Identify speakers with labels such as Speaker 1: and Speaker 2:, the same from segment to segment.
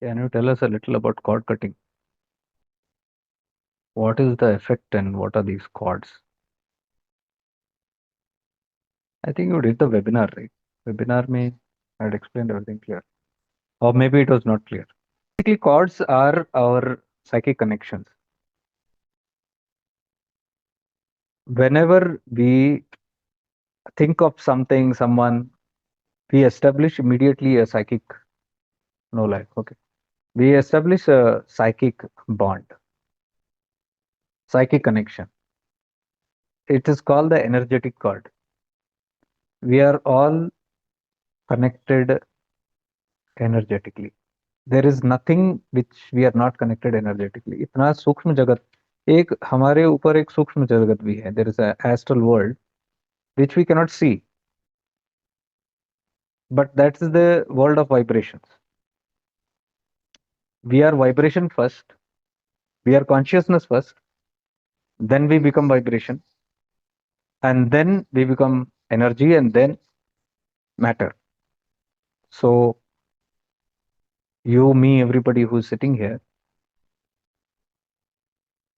Speaker 1: Can you tell us a little about cord cutting? What is the effect and what are these cords? I think you did the webinar, right? Webinar me had explained everything clear. Or maybe it was not clear. Basically, cords are our psychic connections. Whenever we think of something, someone, we establish immediately a psychic, no life, okay. We establish a psychic bond, psychic connection. It is called the energetic cord. We are all connected energetically. There is nothing which we are not connected energetically. इतना सूक्ष्म जगत, एक हमारे ऊपर एक सूक्ष्म जगत भी है. There is a astral world which we cannot see, but that is the world of vibrations. We are vibration first, we are consciousness first, then we become vibration, and then we become energy, and then matter. So you, me, everybody who's sitting here,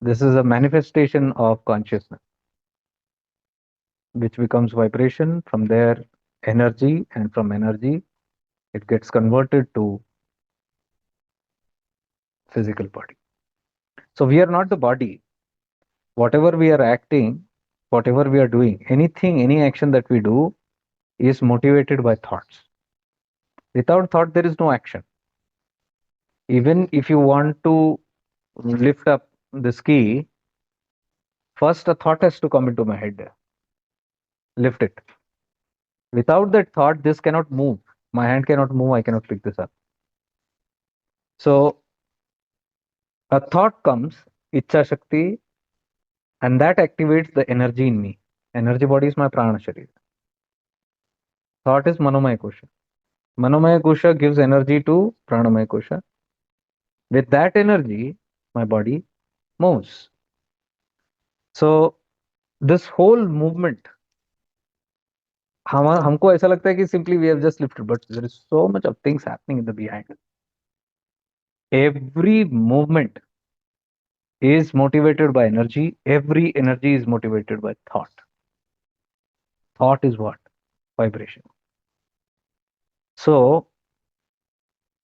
Speaker 1: this is a manifestation of consciousness, which becomes vibration, from there energy, and from energy it gets converted to physical body. So we are not the body. Whatever we are acting, whatever we are doing, anything, any action that we do is motivated by thoughts. Without thought, there is no action. Even if you want to lift up this key, first a thought has to come into my head. Lift it. Without that thought, this cannot move. My hand cannot move. I cannot pick this up. So a thought comes, Icha Shakti, and that activates the energy in me. Energy body is my prana sharira. Thought is Manomaya Kosha. Manomaya Kosha gives energy to Pranamaya Kosha. With that energy, my body moves. So this whole movement, हमको ऐसा लगता है कि simply we have just lifted, but there is so much of things happening in the behind. Every movement is motivated by energy. Every energy is motivated by thought. Thought is what? Vibration. So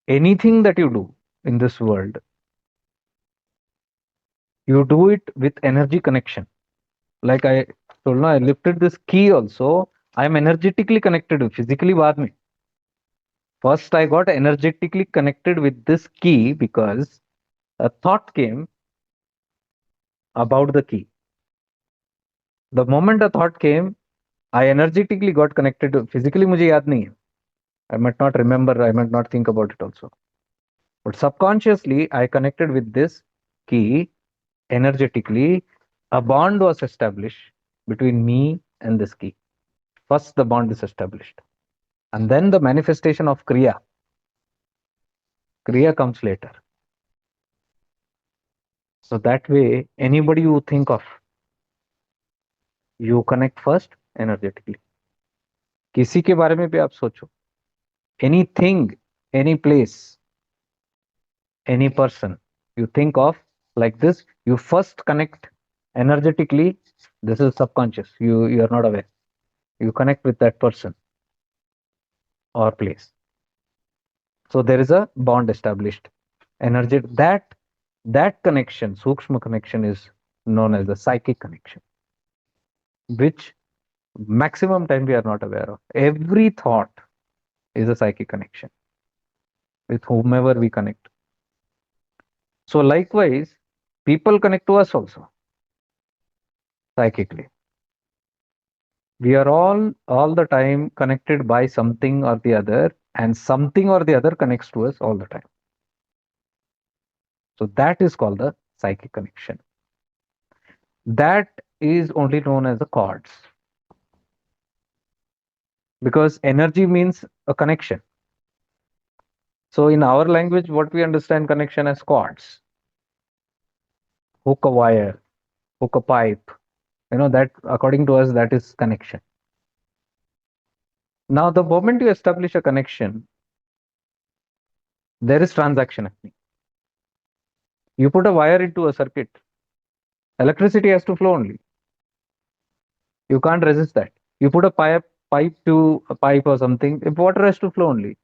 Speaker 1: anything that you do in this world, you do it with energy connection. Like I told, no, I lifted this key also. I am energetically connected with physically baad mein. First, I got energetically connected with this key because a thought came about the key. The moment a thought came, I energetically got connected. Physically, मुझे याद नहीं है. I might not remember. I might not think about it also. But subconsciously, I connected with this key energetically. A bond was established between me and this key. First, the bond is established. And then the manifestation of Kriya. Kriya comes later. So that way, anybody you think of, you connect first energetically. किसी के बारे में भी आप सोचो. Anything, any place, any person you think of like this, you first connect energetically. This is subconscious. You are not aware. You connect with that person or place. So there is a bond established. Energy, that connection, sukshma connection, is known as the psychic connection, which maximum time we are not aware of. Every thought is a psychic connection with whomever we connect. So likewise, people connect to us also psychically. We are all the time connected by something or the other, and something or the other connects to us all the time. So that is called the psychic connection. That is only known as the chords, because energy means a connection. So in our language, what we understand connection as chords. Hook a wire, hook a pipe. That according to us, that is connection. Now, the moment you establish a connection, there is transaction happening. You put a wire into a circuit, electricity has to flow only. You can't resist that. You put a pipe to a pipe or something, if water has to flow only.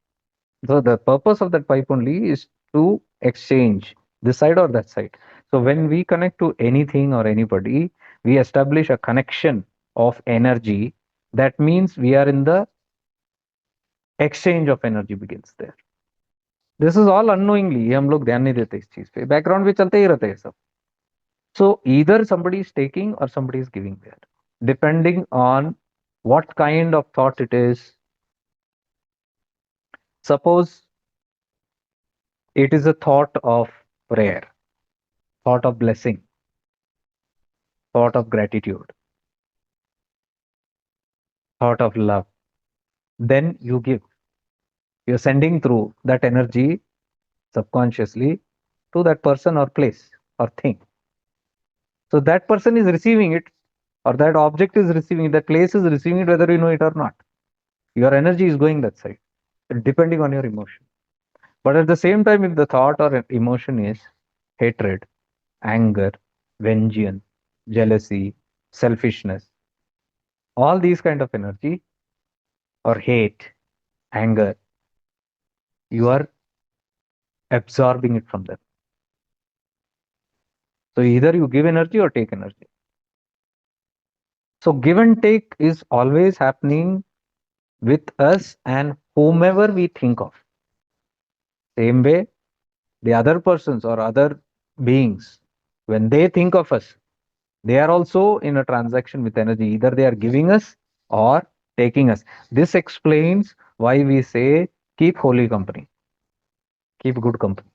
Speaker 1: So the purpose of that pipe only is to exchange this side or that side. So when we connect to anything or anybody, we establish a connection of energy. That means we are in the exchange of energy begins there. This is all unknowingly, ये हम लोग ध्यान नहीं देते इस चीज पे, background में चलते ही रहते हैं सब. So either somebody is taking or somebody is giving there, depending on what kind of thought it is. Suppose it is a thought of prayer, thought of blessing, thought of gratitude, thought of love. Then you give. You're sending through that energy subconsciously to that person or place or thing. So that person is receiving it, or that object is receiving it, that place is receiving it, whether you know it or not. Your energy is going that side, depending on your emotion. But at the same time, if the thought or emotion is hatred, anger, vengeance, jealousy, selfishness, all these kind of energy, or hate, anger, you are absorbing it from them. So either you give energy or take energy. So give and take is always happening with us and whomever we think of. Same way, the other persons or other beings, when they think of us, they are also in a transaction with energy. Either they are giving us or taking us. This explains why we say keep holy company, keep good company,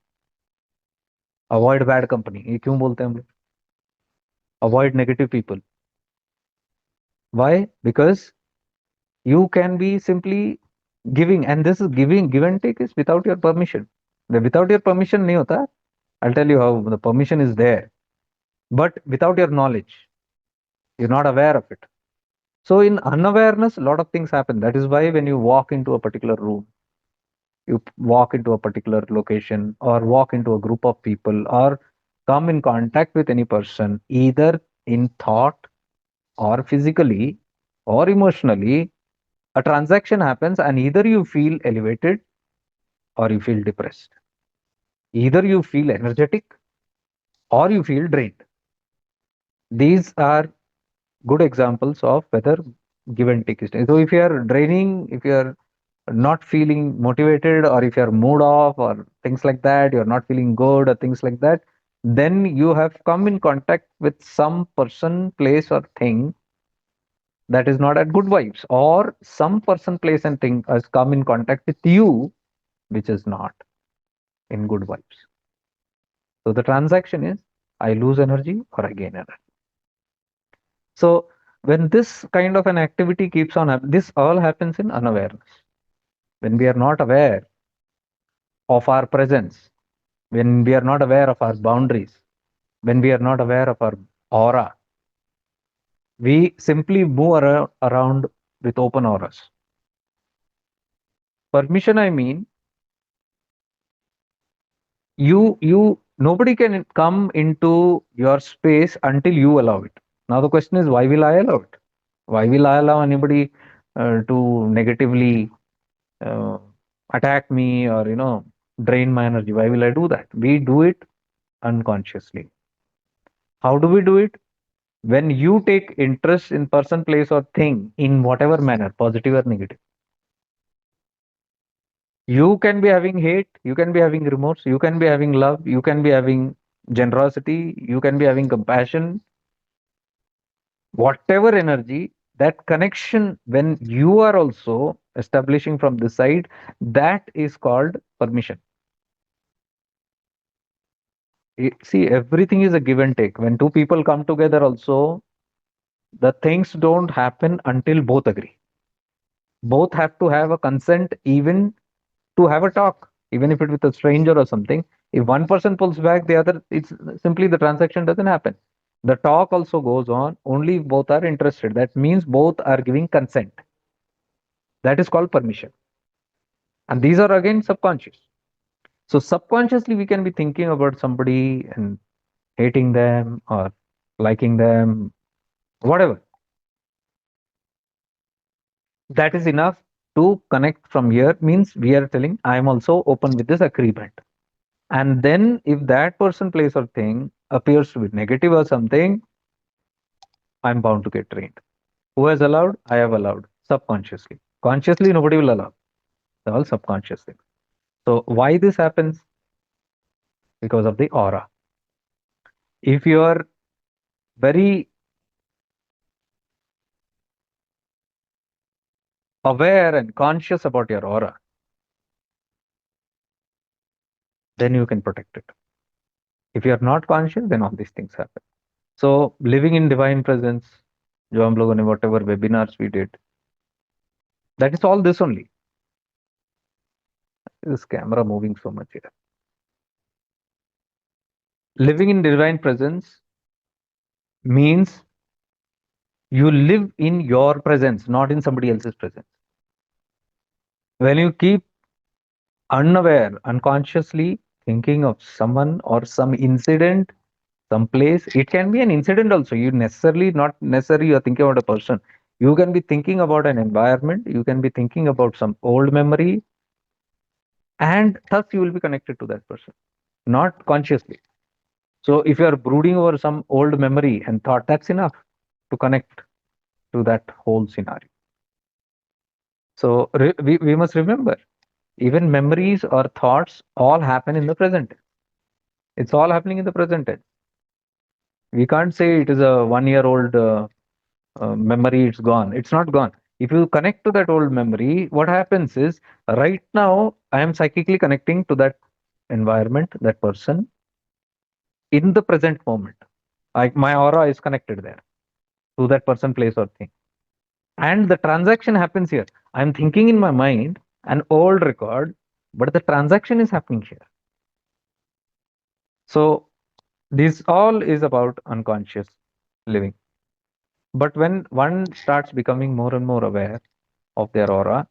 Speaker 1: avoid bad company. ये क्यों बोलते हैं हम लोग? Avoid negative people. Why? Because you can be simply giving, and this is giving, give and take is without your permission. Without your permission नहीं होता. I'll tell you how the permission is there, but without your knowledge, you're not aware of it. So in unawareness, a lot of things happen. That is why when you walk into a particular room, you walk into a particular location, or walk into a group of people, or come in contact with any person, either in thought or physically or emotionally, a transaction happens, and either you feel elevated or you feel depressed. Either you feel energetic or you feel drained. These are good examples of whether give and take is. So if you are draining, if you are not feeling motivated, or if you're mood off or things like that, you're not feeling good or things like that, then you have come in contact with some person, place, or thing that is not at good vibes, or some person, place, and thing has come in contact with you which is not in good vibes. So the transaction is I lose energy or I gain energy. So when this kind of an activity keeps on happening, this all happens in unawareness. When we are not aware of our presence, when we are not aware of our boundaries, when we are not aware of our aura, we simply move around with open auras. Permission, I mean, you nobody can come into your space until you allow it. Now the question is, why will I allow it? Why will I allow anybody to negatively uh, attack me, or drain my energy? Why will I do that? We do it unconsciously. How do we do it? When you take interest in person, place, or thing in whatever manner, positive or negative, you can be having hate, you can be having remorse, you can be having love, you can be having generosity, you can be having compassion, whatever energy, that connection, when you are also establishing from this side, that is called permission. See, everything is a give and take. When two people come together also, the things don't happen until both agree. Both have to have a consent, even to have a talk, even if it's with a stranger or something. If one person pulls back, the other, it's simply the transaction doesn't happen. The talk also goes on only if both are interested. That means both are giving consent. That is called permission. And these are again subconscious. So subconsciously, we can be thinking about somebody and hating them or liking them, whatever. That is enough to connect from here, means we are telling, I am also open with this agreement. And then if that person, place or thing appears to be negative or something, I'm bound to get trained. Who has allowed? I have allowed subconsciously. Consciously, nobody will allow. It's all subconscious thing. So why this happens? Because of the aura. If you are very aware and conscious about your aura, then you can protect it. If you are not conscious, then all these things happen. So living in divine presence, जो हम लोगों ने whatever webinars we did, that is all this only. This camera moving so much here. Living in divine presence means you live in your presence, not in somebody else's presence. When you keep unaware, unconsciously thinking of someone or some incident, some place, it can be an incident also. You necessarily, not necessarily you're thinking about a person. You can be thinking about an environment, you can be thinking about some old memory, and thus you will be connected to that person, not consciously. So if you are brooding over some old memory and thought, that's enough to connect to that whole scenario. So we must remember, even memories or thoughts all happen in the present. It's all happening in the present tense. We can't say it is a 1 year old memory, it's gone. It's not gone. If you connect to that old memory, what happens is, right now I am psychically connecting to that environment, that person, in the present moment. Like my aura is connected there to that person, place, or thing. And the transaction happens here. I'm thinking in my mind an old record, but the transaction is happening here. So this all is about unconscious living. But when one starts becoming more and more aware of their aura,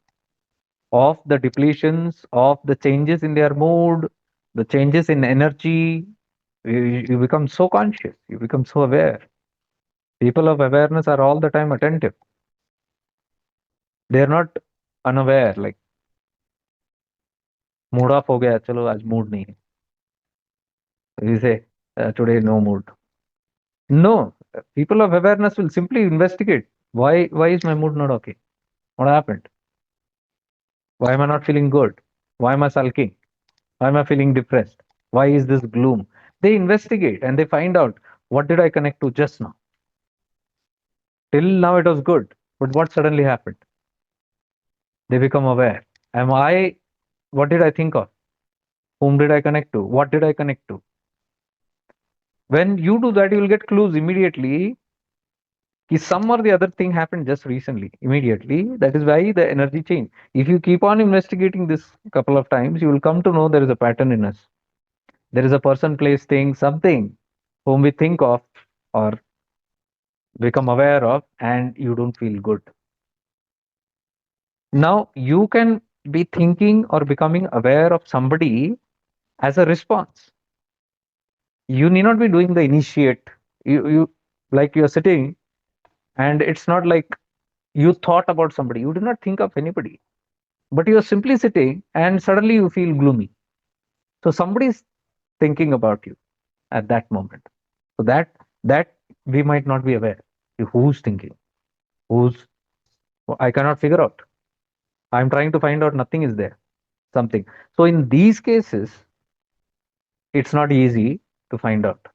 Speaker 1: of the depletions, of the changes in their mood, the changes in energy, you become so conscious, you become so aware. People of awareness are all the time attentive. They are not unaware, like mood off हो गया, चलो आज mood नहीं है, we say today no mood. No, people of awareness will simply investigate, why is my mood not okay? What happened? Why am I not feeling good? Why am I sulking? Why am I feeling depressed? Why is this gloom? They investigate and they find out, what did I connect to just now? Till now it was good, but what suddenly happened? They become aware. Am I, what did I think of? Whom did I connect to? What did I connect to? When you do that, you will get clues immediately. Some or the other thing happened just recently, immediately. That is why the energy change. If you keep on investigating this couple of times, you will come to know there is a pattern in us. There is a person, place, thing, something whom we think of or become aware of, and you don't feel good. Now, you can be thinking or becoming aware of somebody as a response. You need not be doing the initiate. You like you're sitting, and it's not like you thought about somebody. You do not think of anybody, but you're simply sitting, and suddenly you feel gloomy. So somebody is thinking about you at that moment. So that we might not be aware. Who's thinking? Who's I cannot figure out. I'm trying to find out. Nothing is there. Something. So in these cases, it's not easy to find out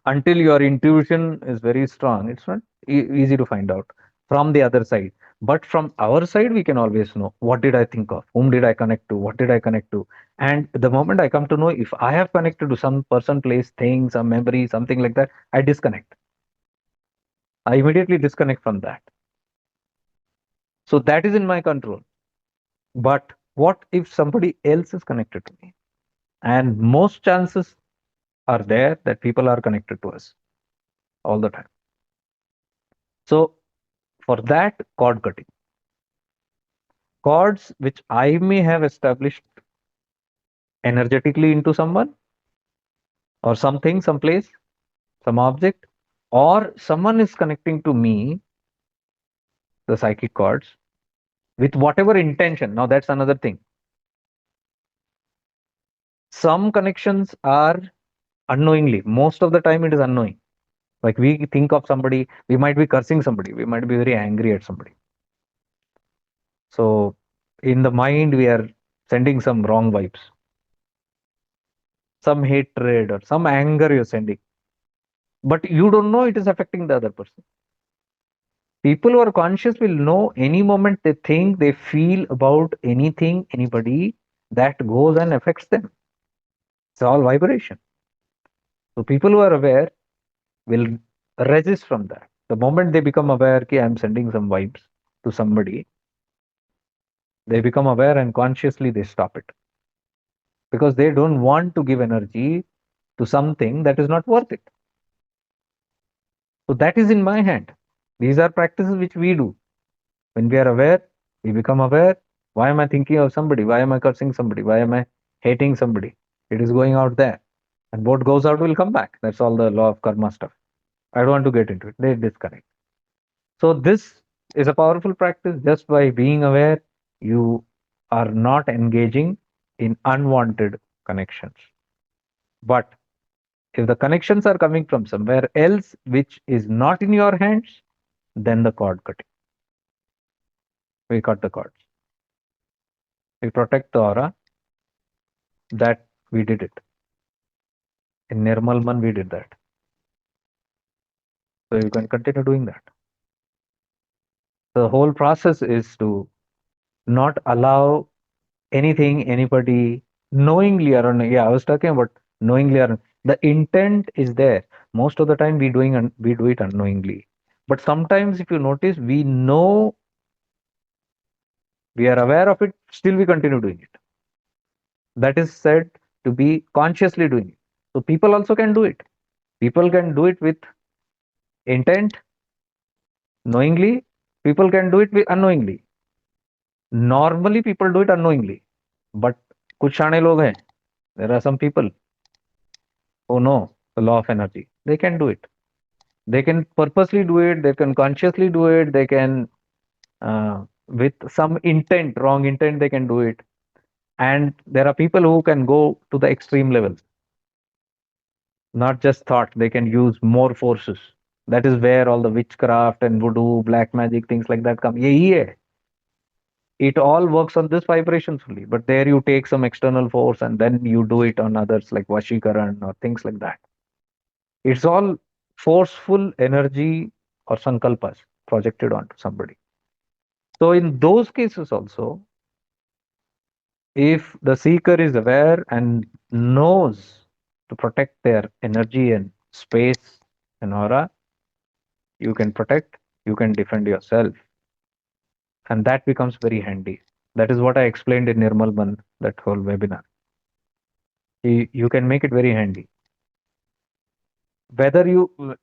Speaker 1: until your intuition is very strong. It's not easy to find out from the other side. But from our side, we can always know, what did I think of? Whom did I connect to? What did I connect to? And the moment I come to know, if I have connected to some person, place, thing, some memory, something like that, I disconnect. I immediately disconnect from that. So that is in my control. But what if somebody else is connected to me? And most chances are there that people are connected to us all the time. So for that, cord cutting. Chords which I may have established energetically into someone or something, someplace, some object, or someone is connecting to me, the psychic cords, with whatever intention. Now, that's another thing. Some connections are unknowingly. Most of the time, it is unknowing. Like we think of somebody, we might be cursing somebody, we might be very angry at somebody. So, in the mind, we are sending some wrong vibes, some hatred or some anger you're sending. But you don't know it is affecting the other person. People who are conscious will know any moment they think, they feel about anything, anybody, that goes and affects them. It's all vibration. So people who are aware will resist from that. The moment they become aware, कि I'm sending some vibes to somebody, they become aware and consciously they stop it because they don't want to give energy to something that is not worth it. So that is in my hand. These are practices which we do. When we are aware, we become aware. Why am I thinking of somebody? Why am I cursing somebody? Why am I hating somebody? It is going out there. And what goes out will come back. That's all the law of karma stuff. I don't want to get into it. They disconnect. So this is a powerful practice. Just by being aware, you are not engaging in unwanted connections. But if the connections are coming from somewhere else, which is not in your hands, then the cord cutting. We cut the cords. We protect the aura. That we did it. In Nirmalman, we did that. So you can continue doing that. The whole process is to not allow anything, anybody, knowingly or unknowingly. Yeah, I was talking about knowingly or the intent is there. Most of the time we do it unknowingly. But sometimes if you notice, we know, we are aware of it, still we continue doing it. That is said to be consciously doing it. So people also can do it. People can do it with intent, knowingly. People can do it with unknowingly. Normally people do it unknowingly. But कुछ शाणे लोग हैं. There are some people who know the law of energy. They can do it. They can purposely do it. They can consciously do it. They can, with some intent, wrong intent, they can do it. And there are people who can go to the extreme level. Not just thought. They can use more forces. That is where all the witchcraft and voodoo, black magic, things like that come. यही है. It all works on this vibrations only. But there you take some external force and then you do it on others like Vashikaran or things like that. It's all forceful energy or sankalpas projected onto somebody. So in those cases also, if the seeker is aware and knows to protect their energy and space and aura, you can protect, you can defend yourself. And that becomes very handy. That is what I explained in Nirmalban, that whole webinar. You can make it very handy. Whether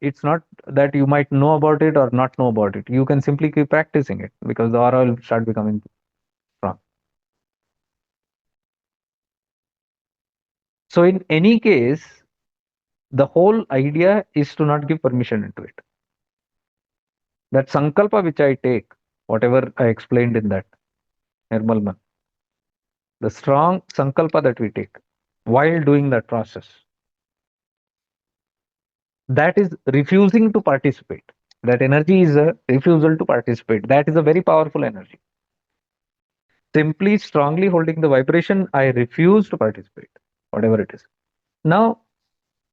Speaker 1: it's not that you might know about it or not know about it, you can simply keep practicing it because the aura will start becoming strong. So in any case, the whole idea is to not give permission into it. That sankalpa which I take, whatever I explained in that Nirmalman, the strong sankalpa that we take while doing that process, that is refusing to participate. That energy is a refusal to participate. That is a very powerful energy. Simply strongly holding the vibration, I refuse to participate, whatever it is. Now,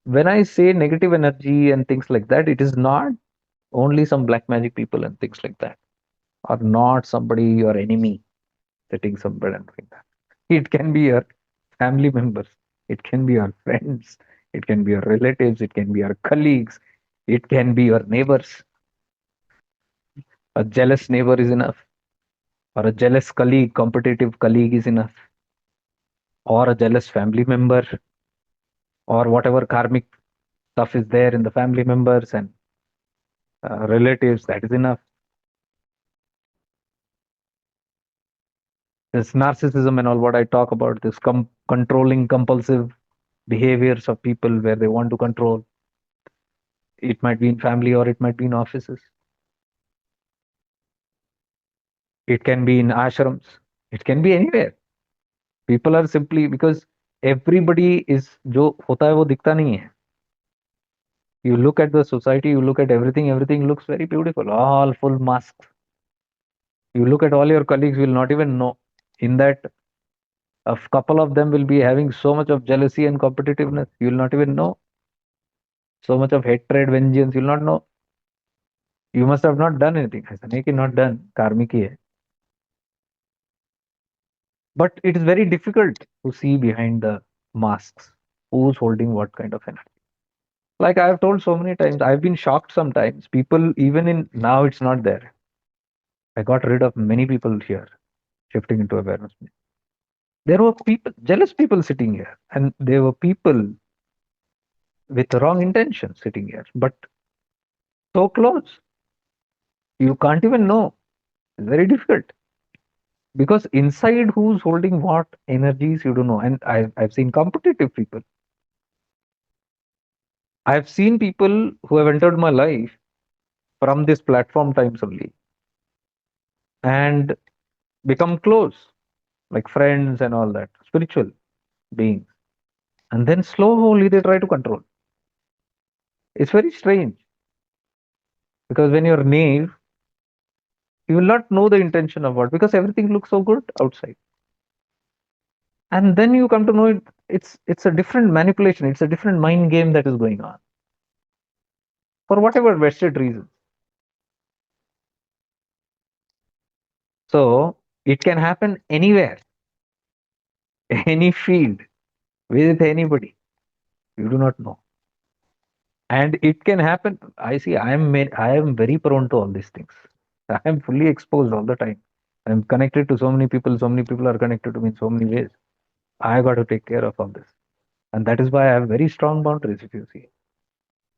Speaker 1: when I say negative energy and things like that, it is not only some black magic people and things like that, or not somebody your enemy sitting somewhere and doing that. It can be your family members, it can be your friends, it can be your relatives, it can be your colleagues, it can be your neighbors. A jealous neighbor is enough, or a jealous colleague, competitive colleague is enough, or a jealous family member, or whatever karmic stuff is there in the family members and relatives, that is enough. This narcissism and all what I talk about, this controlling compulsive behaviors of people where they want to control. It might be in family or it might be in offices. It can be in ashrams. It can be anywhere. People are simply because everybody is जो होता है वो दिखता नहीं है. You look at the society, you look at everything, everything looks very beautiful, all full masks. You look at all your colleagues, you will not even know. In that, a couple of them will be having so much of jealousy and competitiveness. You will not even know. So much of hatred, vengeance, you will not know. You must have not done anything. ऐसा नहीं कि not done, karmic ही है. But it is very difficult to see behind the masks who's holding what kind of energy. Like I've told so many times, I've been shocked sometimes. People, even in now, it's not there. I got rid of many people here, shifting into awareness. There were people, jealous people sitting here, and there were people with wrong intentions sitting here, but so close. You can't even know. It's very difficult because inside who's holding what energies you don't know. And I've seen competitive people. I've seen people who have entered my life from this platform times only and become close, like friends and all that, spiritual beings. And then slowly they try to control. It's very strange because when you're naive, you will not know the intention of what because everything looks so good outside. And then you come to know it's a different manipulation, it's a different mind game that is going on for whatever vested reasons. So it can happen anywhere, any field, with anybody. You do not know. And it can happen. I see. I am very prone to all these things. I am fully exposed all the time. I'm connected to so many people. So many people are connected to me in so many ways. I got to take care of all this, and that is why I have very strong boundaries. If you see,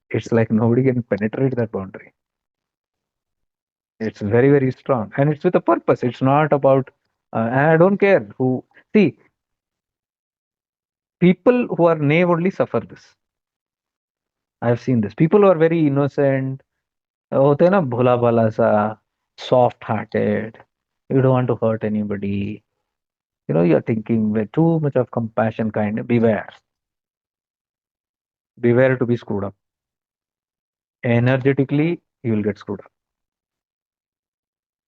Speaker 1: it's like nobody can penetrate that boundary. It's very very strong, and it's with a purpose. It's not about. And I don't care who. See, people who are naive only suffer this. I've seen this. People who are very innocent, होते हैं ना भोला भाला सा, soft hearted, you don't want to hurt anybody, you're thinking with too much of compassion, kind, beware to be screwed up. Energetically you will get screwed up.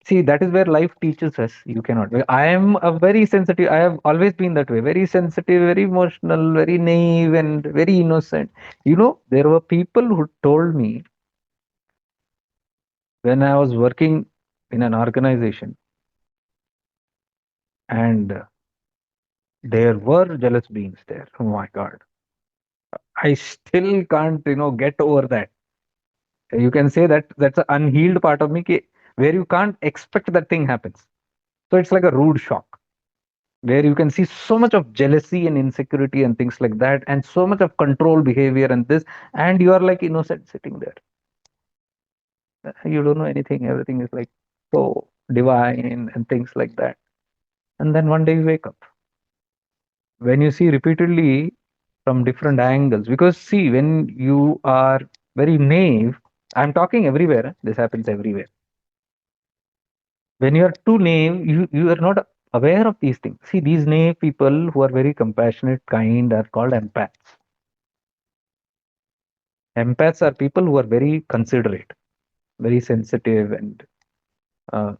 Speaker 1: See, that is where life teaches us you cannot. I am a very sensitive, I have always been that way, very sensitive, very emotional, very naive and very innocent. There were people who told me when I was working in an organization, and there were jealous beings there. Oh my God. I still can't, get over that. You can say that that's an unhealed part of me where you can't expect that thing happens. So it's like a rude shock where you can see so much of jealousy and insecurity and things like that, and so much of control behavior and this, and you are like innocent sitting there. You don't know anything. Everything is like so divine and things like that. And then one day you wake up when you see repeatedly from different angles, because see, when you are very naive, I'm talking everywhere, this happens everywhere. When you are too naive, you are not aware of these things. See, these naive people who are very compassionate, kind, are called empaths. Empaths are people who are very considerate, very sensitive, and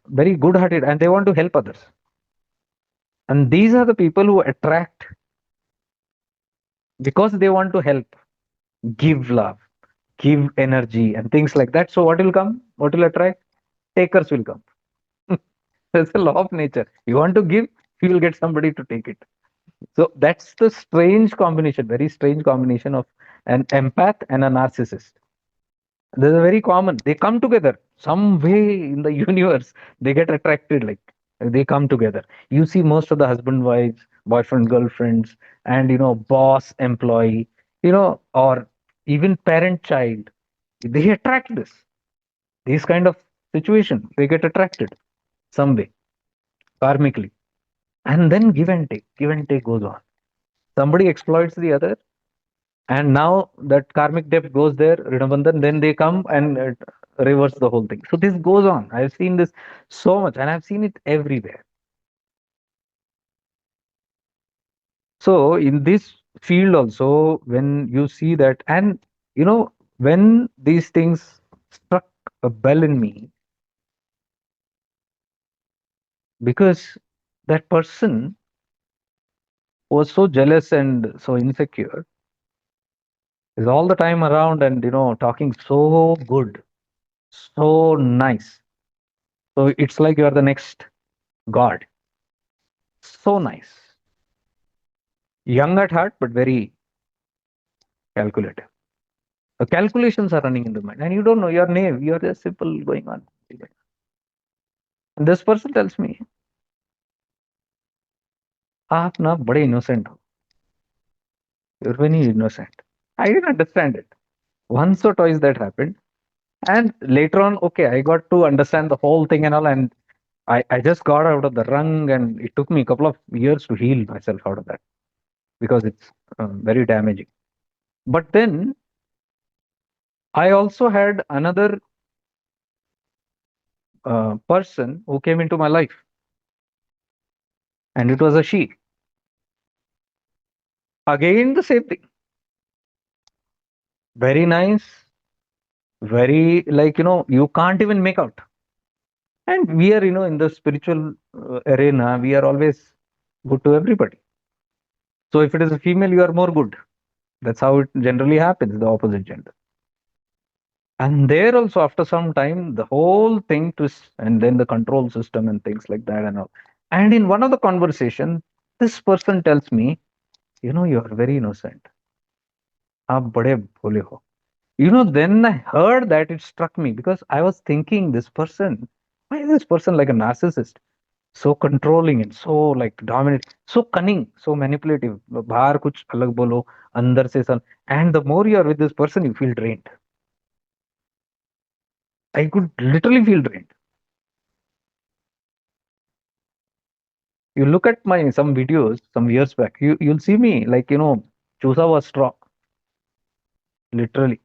Speaker 1: very good hearted, and they want to help others. And these are the people who attract because they want to help, give love, give energy and things like that. So what will come? What will attract? Takers will come. That's the law of nature. You want to give, you will get somebody to take it. So that's the strange combination, very strange combination of an empath and a narcissist. This is very common. They come together some way in the universe. They get attracted, like they come together. You see most of the husband, wives, boyfriend, girlfriends, and boss, employee, or even parent, child. They attract these kind of situation. They get attracted some way, karmically. And then give and take goes on. Somebody exploits the other, and now that karmic debt goes there, Rinabandhan, then they come and reverse the whole thing. So this goes on. I've seen this so much, and I've seen it everywhere. So in this field also, when you see that, and when these things struck a bell in me, because that person was so jealous and so insecure, is all the time around and talking so good, so nice. So it's like you are the next god. So nice, young at heart, but very calculative. The calculations are running in the mind, and you don't know. You're naive. You're just simple going on. And this person tells me, "आप ना बड़े innocent हो. You're very innocent." I didn't understand it. Once or twice that happened, and later on, okay, I got to understand the whole thing and all, and I just got out of the rung, and it took me a couple of years to heal myself out of that because it's very damaging. But then I also had another person who came into my life, and it was a she. Again, the same thing. Very nice, very like, you can't even make out. And we are, in the spiritual arena, we are always good to everybody. So if it is a female, you are more good. That's how it generally happens, the opposite gender. And there also, after some time, the whole thing twists, and then the control system and things like that and all. And in one of the conversation, this person tells me, you are very innocent. आप बड़े भोले हो. Then I heard that, it struck me because I was thinking, this person, why is this person like a narcissist? So controlling and so like dominant, so cunning, so manipulative. बाहर कुछ अलग बोलो, अंदर से सन. And the more you are with this person, you feel drained. I could literally feel drained. You look at my some videos some years back, you'll see me like, Chusa was straw, literally.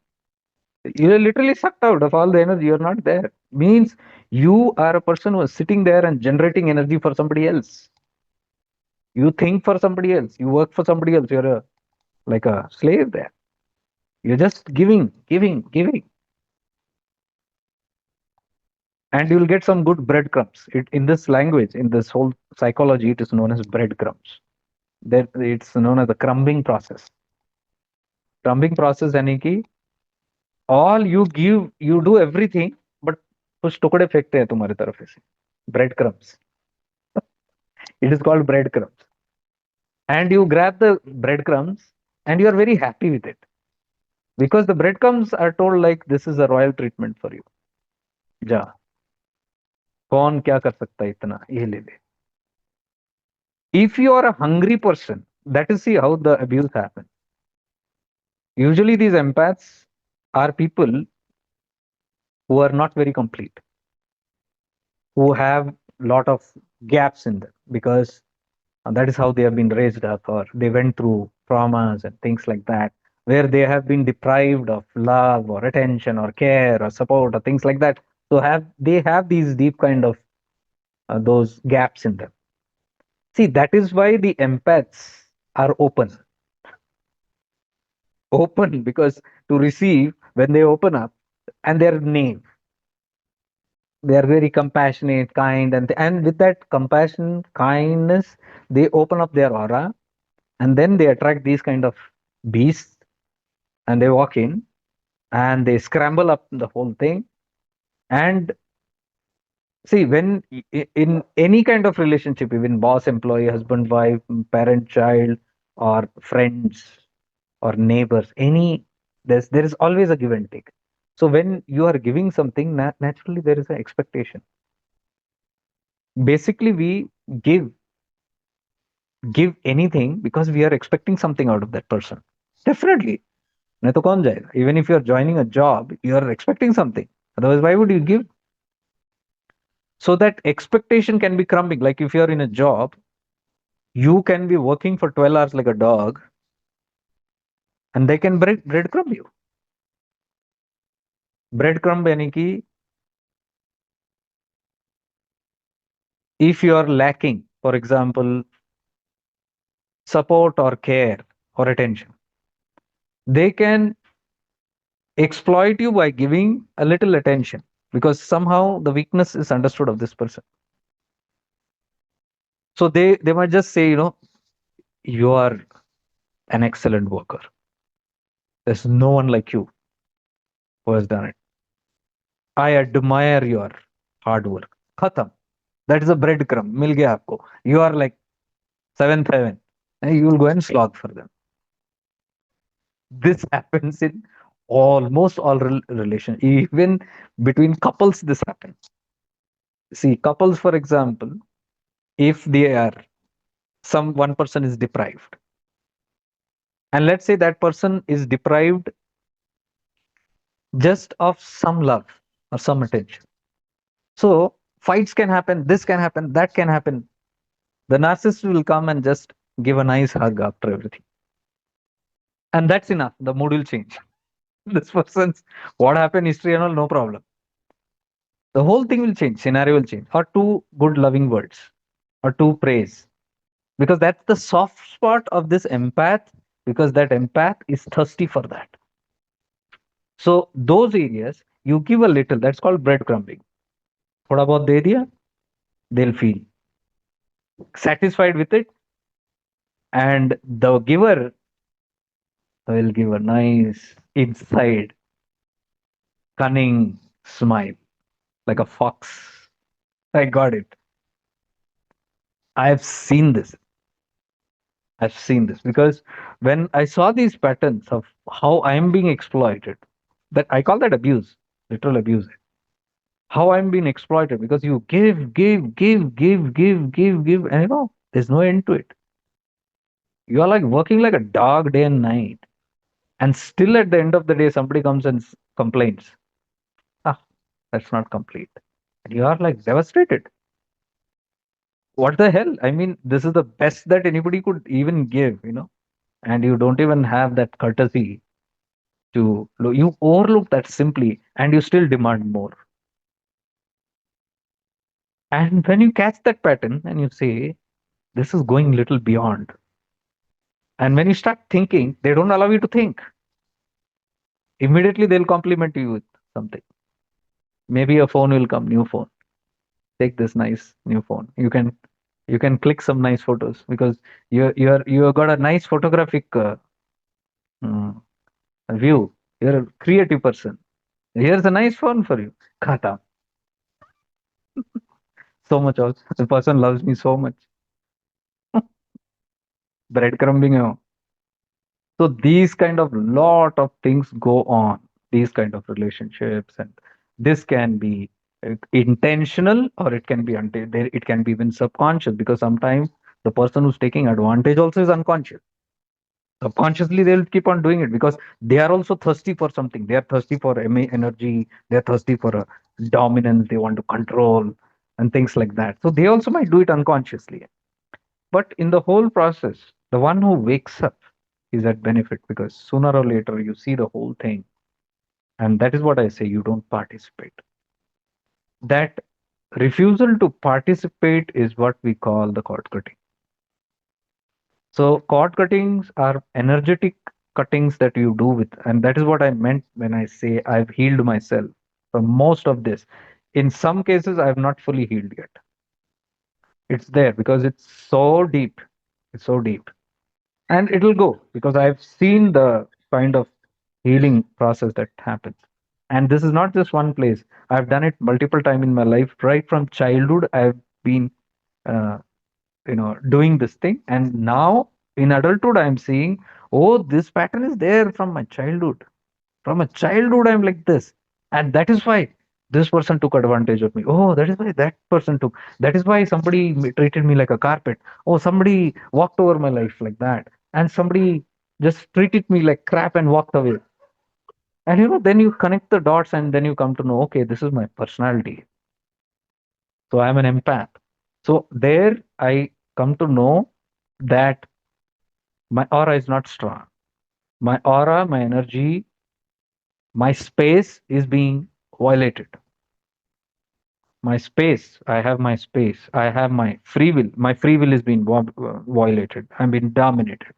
Speaker 1: You're literally sucked out of all the energy. You're not there. Means you are a person who is sitting there and generating energy for somebody else. You think for somebody else. You work for somebody else. You're like a slave there. You're just giving, giving, giving. And you'll get some good breadcrumbs. In this language, in this whole psychology, it is known as breadcrumbs. That it's known as the crumbing process. Crumbing process यानी कि all you give, you do everything, but कुछ टुकड़े फेंकते हैं तुम्हारे तरफ से. Bread crumbs. It is called breadcrumbs. And you grab the breadcrumbs and you are very happy with it because the breadcrumbs are told like, this is a royal treatment for you. जा, कौन क्या कर सकता है इतना, ये ले ले. If you are a hungry person, that is, see how the abuse happens. Usually these empaths are people who are not very complete, who have lot of gaps in them because that is how they have been raised up, or they went through traumas and things like that, where they have been deprived of love or attention or care or support or things like that. So they have these deep kind of those gaps in them. See, that is why the empaths are open because to receive, when they open up, and they're naive, they are very compassionate, kind, and with that compassion, kindness, they open up their aura, and then they attract these kind of beasts, and they walk in and they scramble up the whole thing. And see, when in any kind of relationship, even boss employee, husband wife, parent child, or friends or neighbors, any, there is always a give and take. So when you are giving something, naturally there is an expectation. Basically, we give give anything because we are expecting something out of that person. Definitely. नहीं तो कौन जाएगा? Even if you are joining a job, you are expecting something. Otherwise, why would you give? So that expectation can be crumbling. Like if you are in a job You can be working for 12 hours like a dog, and they can breadcrumb you. Breadcrumb यानी कि if you are lacking, for example, support or care or attention, they can exploit you by giving a little attention because somehow the weakness is understood of this person. So they might just say, you are an excellent worker. There's no one like you who has done it. I admire your hard work. Khatam. That is a breadcrumb. Mil gaya aapko. You are like seventh heaven. And you will go and slog for them. This happens in almost all relations. Even between couples, this happens. See, couples, for example, if they are some one person is deprived, and let's say that person is deprived just of some love or some attention. So fights can happen, this can happen, that can happen. The narcissist will come and just give a nice hug after everything. And that's enough. The mood will change. This person's what happened, history and all, no problem. The whole thing will change, scenario will change. Or two good loving words, or two praise. Because that's the soft spot of this empath, because that empath is thirsty for that. So those areas, you give a little, that's called breadcrumbing. Thoda bahut de diya, they'll feel satisfied with it, and the giver will give a nice inside cunning smile like a fox. I got it. I've seen this. I've seen this because when I saw these patterns of how I'm being exploited, that I call that abuse, literal abuse. How I'm being exploited because you give, and there's no end to it. You are like working like a dog day and night, and still at the end of the day, somebody comes and complains. Ah, that's not complete. And you are like devastated. What the hell? I mean, this is the best that anybody could even give, and you don't even have that courtesy to you overlook that simply, and you still demand more. And when you catch that pattern and you say, this is going little beyond, and when you start thinking, they don't allow you to think. Immediately they'll compliment you with something. Maybe a phone will come, new phone. Take this nice new phone. You can click some nice photos because you got a nice photographic mm, view. You're a creative person. Here's a nice phone for you. Khata. So much also. The person loves me so much. Breadcrumbing. So these kind of lot of things go on. These kind of relationships, and this can be intentional or it can be it can be even subconscious because sometimes the person who's taking advantage also is unconscious. Subconsciously they'll keep on doing it because they are also thirsty for something. They are thirsty for energy. They are thirsty for a dominance. They want to control and things like that. So they also might do it unconsciously. But in the whole process, the one who wakes up is at benefit because sooner or later you see the whole thing. And that is what I say, you don't participate. That refusal to participate is what we call the cord cutting. So cord cuttings are energetic cuttings that you do with, and that is what I meant when I say I've healed myself from most of this. In some cases, I have not fully healed yet. It's there because it's so deep. It's so deep. And it'll go because I've seen the kind of healing process that happens. And this is not just one place. I've done it multiple times in my life. Right from childhood, I've been uh, doing this thing, and now in adulthood I'm seeing, oh, this pattern is there from my childhood. From a childhood I'm like this, and that is why this person took advantage of me. Oh, that is why that person took, that is why somebody treated me like a carpet. Oh, somebody walked over my life like that, and somebody just treated me like crap and walked away. And then you connect the dots and then you come to know, okay, this is my personality. So I'm an empath. So there I come to know that my aura is not strong. My aura, my energy, my space is being violated. My space, I have my space, I have my free will. My free will is being violated. I'm being dominated.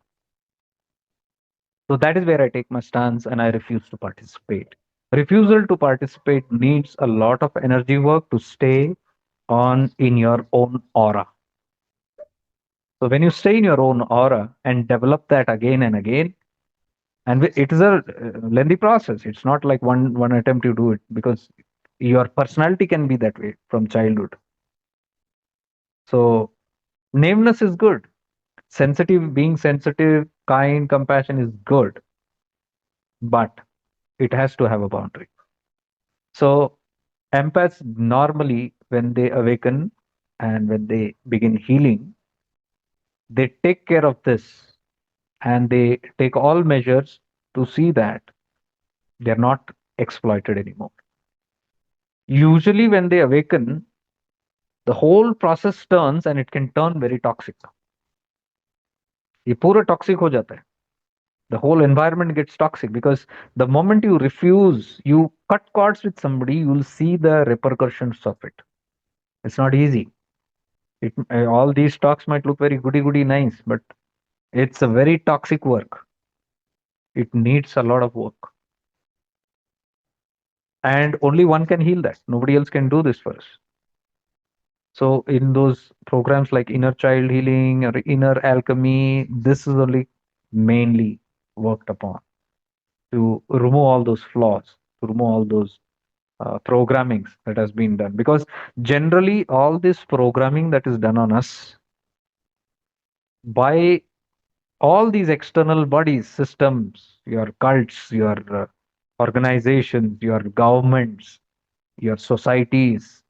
Speaker 1: So that is where I take my stance and I refuse to participate. Refusal to participate needs a lot of energy work to stay on in your own aura. So when you stay in your own aura and develop that again and again, and it is a lengthy process. It's not like one attempt you do it, because your personality can be that way from childhood. So nameless is good. Sensitive, being sensitive, kind, compassion is good, but it has to have a boundary. So empaths normally, when they awaken and when they begin healing, they take care of this and they take all measures to see that they're not exploited anymore. Usually, when they awaken, the whole process turns and it can turn very toxic. ये पूरा toxic हो जाता है. The whole environment gets toxic because the moment you refuse, you cut cords with somebody, you will see the repercussions of it. It's not easy. All these talks might look very goody goody nice, but it's a very toxic work. It needs a lot of work. And only one can heal that. Nobody else can do this for us. So, in those programs like inner child healing or inner alchemy, this is only mainly worked upon to remove all those flaws, to remove all those programmings that has been done. Because generally, all this programming that is done on us by all these external bodies, systems, your cults, your organizations, your governments, your societies,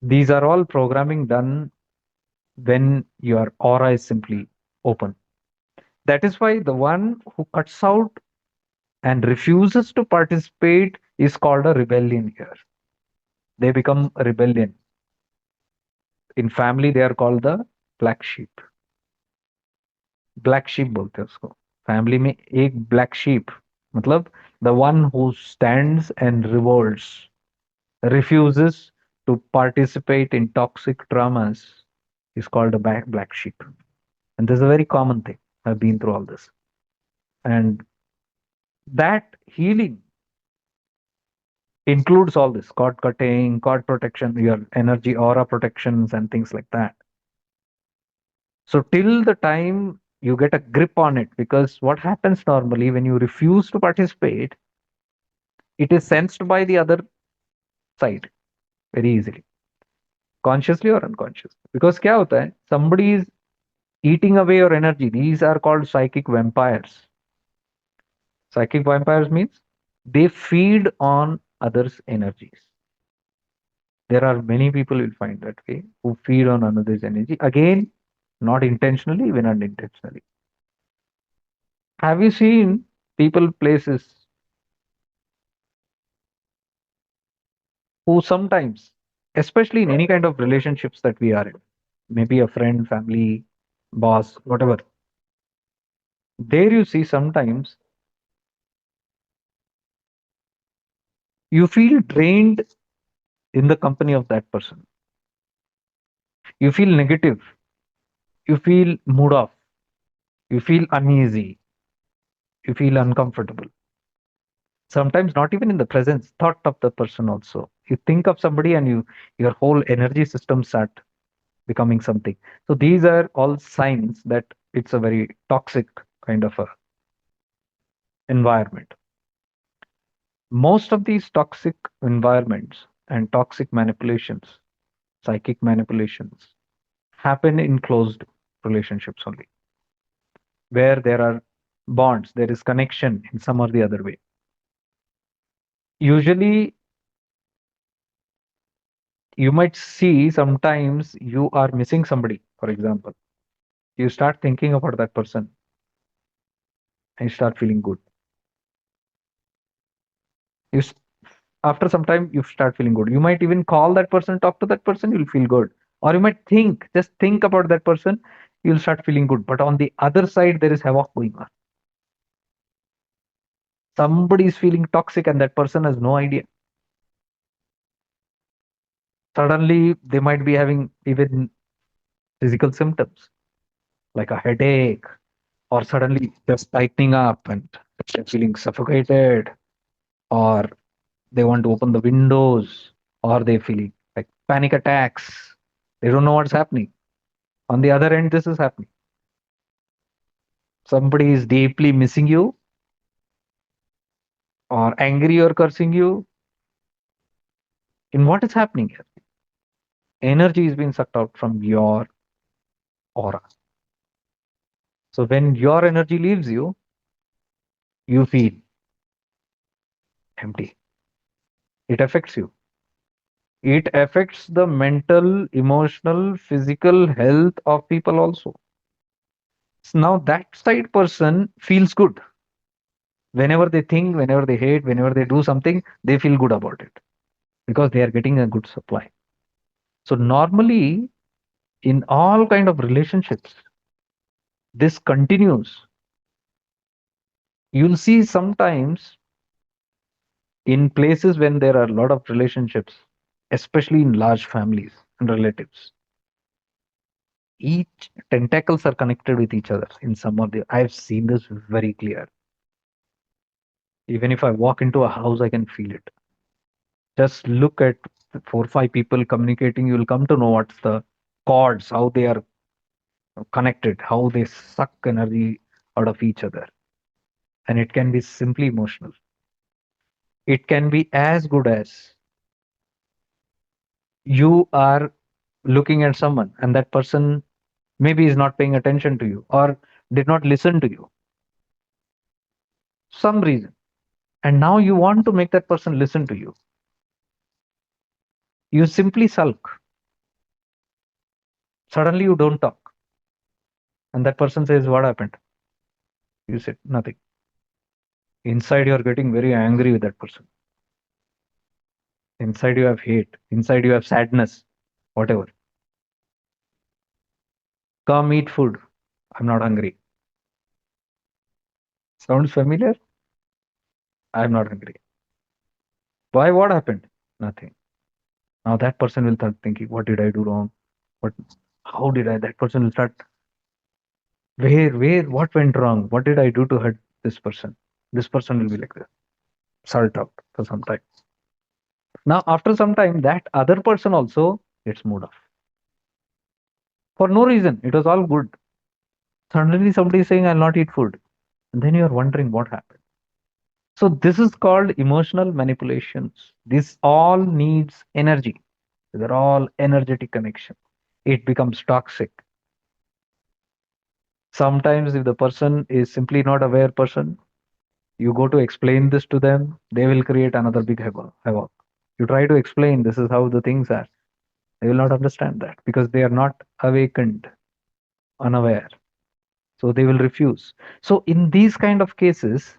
Speaker 1: these are all programming done when your aura is simply open. That is why the one who cuts out and refuses to participate is called a rebellion here. They become a rebellion. In family, they are called the black sheep. Black sheep बोलते हैं उसको. Family में एक black sheep मतलब the one who stands and revolts, refuses to participate in toxic traumas is called a black sheep. And this is a very common thing. I've been through all this. And that healing includes all this cord cutting, cord protection, your energy aura protections, and things like that. So, till the time you get a grip on it, because what happens normally when you refuse to participate, it is sensed by the other side very easily, consciously or unconsciously. Because क्या होता है, somebody is eating away your energy. These are called psychic vampires. Psychic vampires means they feed on others' energies. There are many people you'll find that way who feed on another's energy. Again, not intentionally, even unintentionally. Have you seen people, places who sometimes, especially in any kind of relationships that we are in, maybe a friend, family, boss, whatever, there you see sometimes you feel drained in the company of that person. You feel negative, you feel mood off, you feel uneasy, you feel uncomfortable. Sometimes not even in the presence, thought of the person also. You think of somebody and your whole energy system start becoming something. So these are all signs that it's a very toxic kind of a environment. Most of these toxic environments and toxic manipulations, psychic manipulations, happen in closed relationships only, where there are bonds, there is connection in some or the other way. Usually, you might see sometimes you are missing somebody, for example. You start thinking about that person and you start feeling good. You, after some time, you start feeling good. You might even call that person, talk to that person, you'll feel good. Or you might think, just think about that person. you'll start feeling good. But on the other side, there is havoc going on. Somebody is feeling toxic and that person has no idea. Suddenly, they might be having even physical symptoms like a headache, or suddenly just tightening up and they're feeling suffocated, or they want to open the windows, or they feeling like panic attacks. They don't know what's happening. On the other end, this is happening. Somebody is deeply missing you, or angry or cursing you. In what is happening here? Energy is being sucked out from your aura. So when your energy leaves you, you feel empty. It affects you. It affects the mental, emotional, physical health of people also. So now that side person feels good. Whenever they think, whenever they hate, whenever they do something, they feel good about it because they are getting a good supply. So normally in all kind of relationships, this continues. You'll see sometimes in places when there are a lot of relationships, especially in large families and relatives, each tentacles are connected with each other in some of the. I've seen this very clear. Even if I walk into a house, I can feel it. Just look at 4 5 people communicating, you'll come to know what's the chords, how they are connected, how they suck energy out of each other. And it can be simply emotional. It can be as good as you are looking at someone and that person maybe is not paying attention to you or did not listen to you, some reason. And now you want to make that person listen to you. You simply sulk. Suddenly you don't talk. And that person says, "What happened?" You said, "Nothing." Inside you are getting very angry with that person. Inside you have hate. Inside you have sadness. Whatever. Come eat food. I'm not hungry. Sounds familiar? I'm not hungry. Why? What happened? Nothing. Now that person will start thinking, what did I do wrong? What? How did I? That person will start, what went wrong? What did I do to hurt this person? This person will be like this, salt out for some time. Now, after some time, that other person also gets mood off for no reason. It was all good. Suddenly, somebody is saying, "I'll not eat food." And then you are wondering what happened. So, this is called emotional manipulations. This all needs energy. They're all energetic connection. It becomes toxic. Sometimes, if the person is simply not aware person, you go to explain this to them, they will create another big havoc. You try to explain this is how the things are, they will not understand that because they are not awakened, unaware. So they will refuse. So in these kind of cases,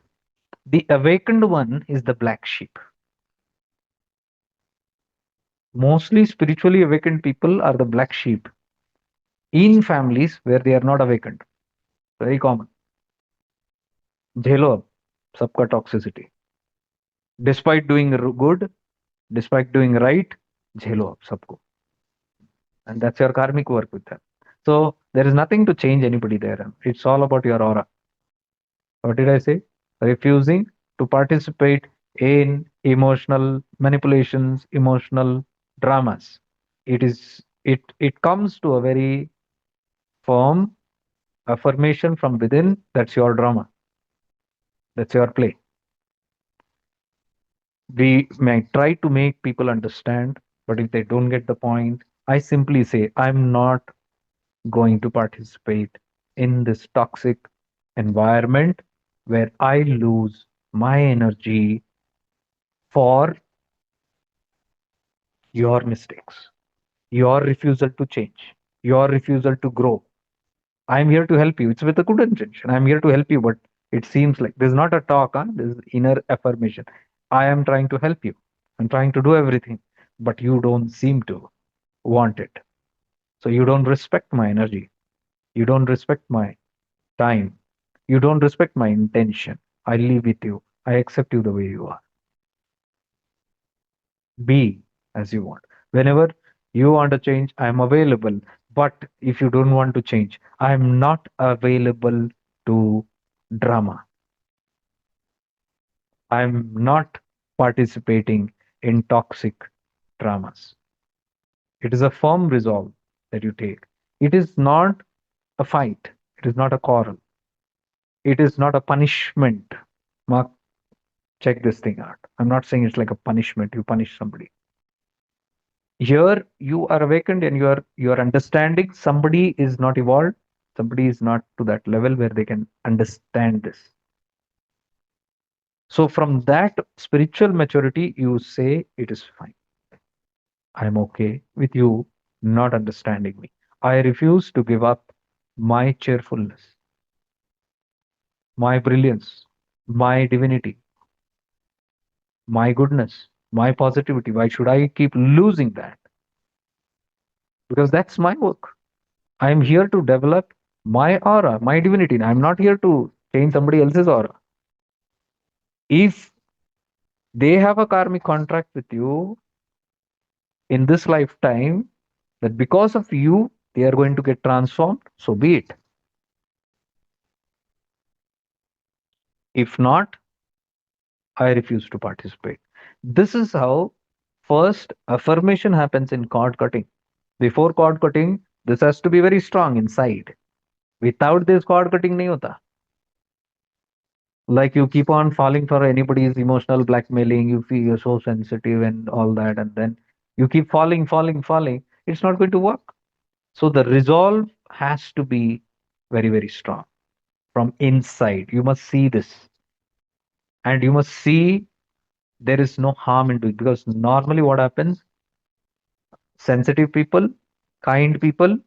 Speaker 1: the awakened one is the black sheep. Mostly spiritually awakened people are the black sheep in families where they are not awakened. Very common. झेलो अब सबका toxicity. Despite doing good, despite doing right, झेलो अब सबको. And that's your karmic work with them. So there is nothing to change anybody there. It's all about your aura. What did I say? Refusing to participate in emotional manipulations, emotional dramas. It comes to a very firm affirmation from within. That's your drama. That's your play. We may try to make people understand, but if they don't get the point, I simply say, I'm not going to participate in this toxic environment where I lose my energy for your mistakes, your refusal to change, your refusal to grow. I'm here to help you. It's with a good intention. I'm here to help you, but it seems like there's not a talk, huh? There's inner affirmation. I am trying to help you. I'm trying to do everything, but you don't seem to want it. So you don't respect my energy. You don't respect my time. You don't respect my intention. I live with you. I accept you the way you are. Be as you want. Whenever you want to change, I am available. But if you don't want to change, I am not available to drama. I am not participating in toxic dramas. It is a firm resolve that you take. It is not a fight. It is not a quarrel. It is not a punishment. Mark, check this thing out. I'm not saying it's like a punishment. You punish somebody. Here you are awakened and you are understanding somebody is not evolved. Somebody is not to that level where they can understand this. So from that spiritual maturity, you say it is fine. I'm okay with you not understanding me. I refuse to give up my cheerfulness, my brilliance, my divinity, my goodness, my positivity. Why should I keep losing that? Because that's my work. I am here to develop my aura, my divinity. I'm not here to change somebody else's aura. If they have a karmic contract with you in this lifetime, that because of you, they are going to get transformed, so be it. If not, I refuse to participate. This is how first affirmation happens in cord cutting. Before cord cutting, this has to be very strong inside. Without this, cord cutting nahi hota. Like you keep on falling for anybody's emotional blackmailing, you feel you're so sensitive and all that, and then you keep falling. It's not going to work. So the resolve has to be very, very strong from inside. You must see this, and you must see there is no harm in doing, because normally what happens, sensitive people, kind people,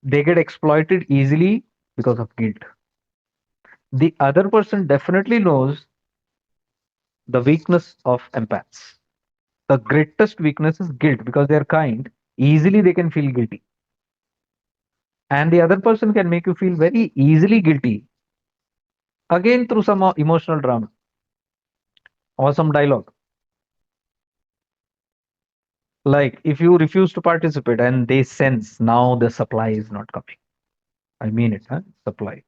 Speaker 1: they get exploited easily because of guilt. The other person definitely knows the weakness of empaths. The greatest weakness is guilt, because they're kind, easily they can feel guilty. And the other person can make you feel very easily guilty, again through some emotional drama or some dialogue. Like if you refuse to participate and they sense now the supply is not coming. I mean it, huh? Supply.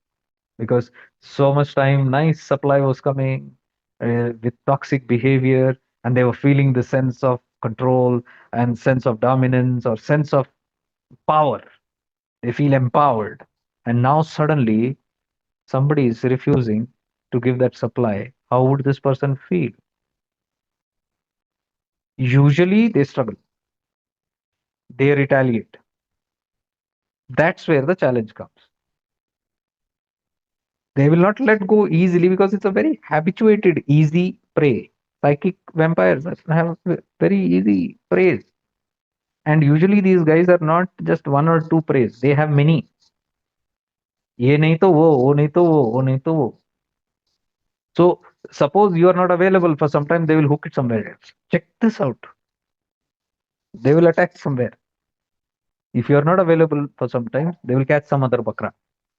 Speaker 1: Because so much time, nice supply was coming with toxic behavior, and they were feeling the sense of control and sense of dominance or sense of power. They feel empowered. And now suddenly somebody is refusing to give that supply. How would this person feel? Usually they struggle, they retaliate. That's where the challenge comes. They will not let go easily because it's a very habituated, easy prey. Psychic vampires have very easy prey. And usually these guys are not just one or two preys, they have many. ये नहीं तो वो नहीं तो वो नहीं तो वो. So suppose you are not available for some time, they will hook it somewhere else. Check this out. They will attack somewhere. If you are not available for some time, they will catch some other bakra.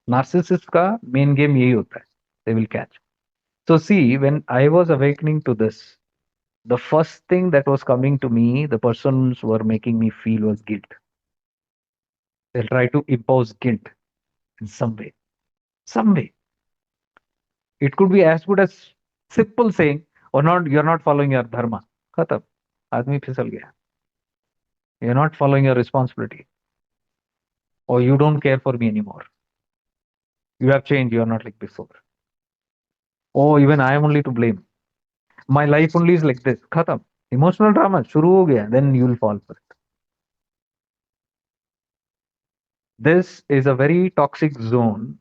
Speaker 1: Narcissist का main game यही होता है. They will catch. So see, when I was awakening to this, the first thing that was coming to me, the persons were making me feel was guilt. They'll try to impose guilt in some way. Some way. It could be as good as simple saying, or not, you're not following your dharma. Khatam. Aadmi फिसल गया. You're not following your responsibility. Or you don't care for me anymore. You have changed, you're not like before. Oh, even I am only to blame. My life only is like this. Khatam. Emotional drama, shuru ho gaya, then you'll fall for it. This is a very toxic zone.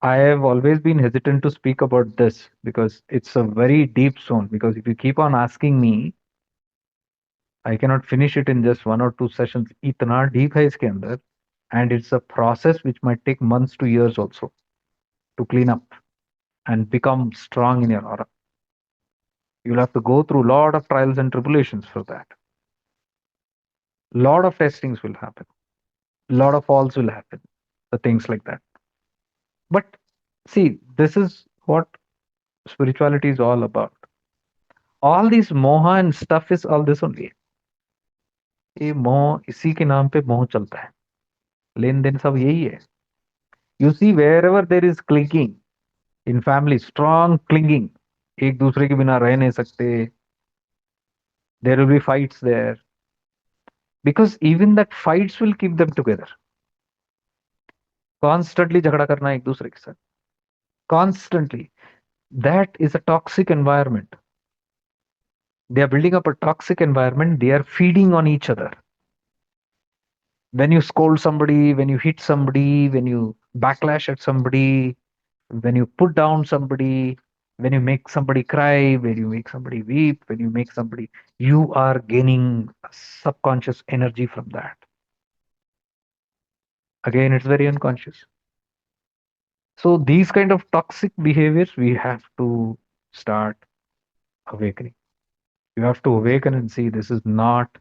Speaker 1: I have always been hesitant to speak about this because it's a very deep zone. Because if you keep on asking me, I cannot finish it in just one or two sessions. इतना deep है इसके अंदर, and it's a process which might take months to years also to clean up and become strong in your aura. You'll have to go through a lot of trials and tribulations for that. Lot of testings will happen. A lot of falls will happen, the things like that. But see, this is what spirituality is all about. All these moha and stuff is all this only. ये मोह इसी के नाम पे मोह चलता है, लेन then सब यही है. You see, wherever there is clinging in family, strong clinging, एक दूसरे के बिना रह नहीं सकते, there will be fights there, because even that fights will keep them together. Constantly झगड़ा करना एक दूसरे के साथ, constantly. That is a toxic environment. They are building up a toxic environment. They are feeding on each other. When you scold somebody, when you hit somebody, when you backlash at somebody, when you put down somebody, when you make somebody cry, when you make somebody weep, when you make somebody, you are gaining subconscious energy from that. Again, it's very unconscious. So these kind of toxic behaviors, we have to start awakening. You have to awaken and see this is not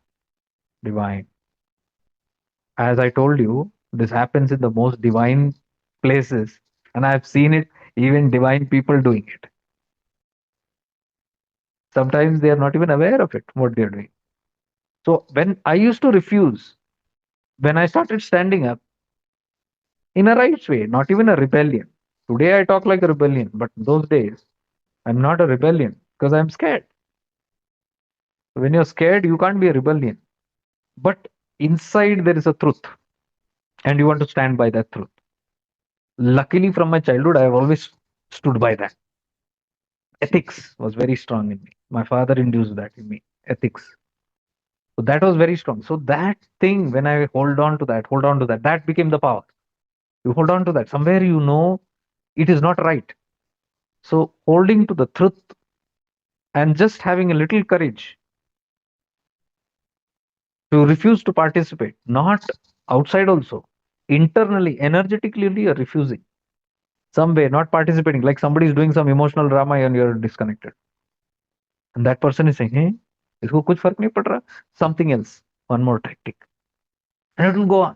Speaker 1: divine. As I told you, this happens in the most divine places, and I've seen it, even divine people doing it. Sometimes they are not even aware of it, what they're doing. So when I used to refuse, when I started standing up in a right way, not even a rebellion. Today I talk like a rebellion, but those days I'm not a rebellion because I'm scared. When you're scared, you can't be a rebellion. But inside there is a truth, and you want to stand by that truth. Luckily, from my childhood, I have always stood by that. Ethics was very strong in me. My father induced that in me. Ethics. So that was very strong. So that thing, when I hold on to that, that became the power. You hold on to that. Somewhere you know it is not right. So holding to the truth and just having a little courage to refuse to participate, not outside also, internally, energetically, you're refusing. Some way, not participating, like somebody is doing some emotional drama and you're disconnected. And that person is saying, hey, इसको कुछ फर्क नहीं पड़ रहा, something else, one more tactic. And it will go on.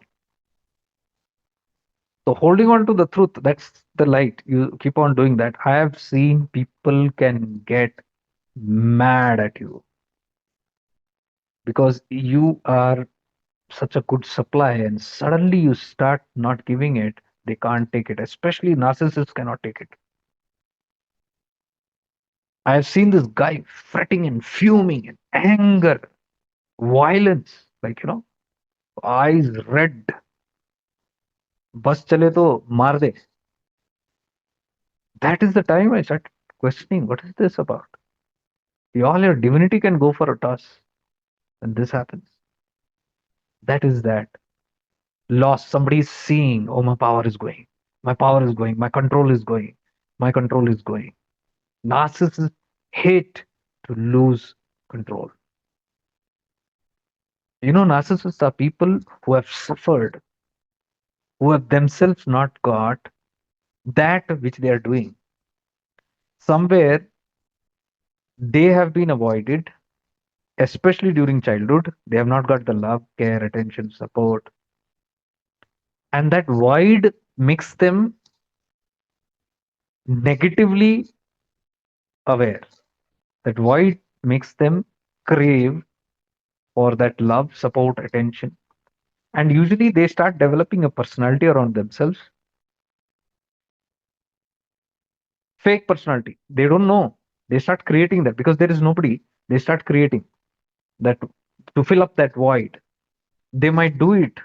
Speaker 1: So holding on to the truth, that's the light. You keep on doing that. I have seen people can get mad at you because you are such a good supply and suddenly you start not giving it. They can't take it. Especially narcissists cannot take it. I have seen this guy fretting and fuming and anger, violence, like, eyes red. बस चले तो मार दे. That is the time I start questioning, what is this about? All your divinity can go for a toss when this happens. That is that loss. Somebody is seeing, oh, my power is going. My power is going. My control is going. My control is going. Narcissists hate to lose control. Narcissists are people who have suffered, who have themselves not got that which they are doing. Somewhere they have been avoided, especially during childhood. They have not got the love, care, attention, support. And that void makes them negatively aware. That void makes them crave for that love, support, attention. And usually they start developing a personality around themselves. Fake personality. They don't know. They start creating that because there is nobody. They start creating that to fill up that void. They might do it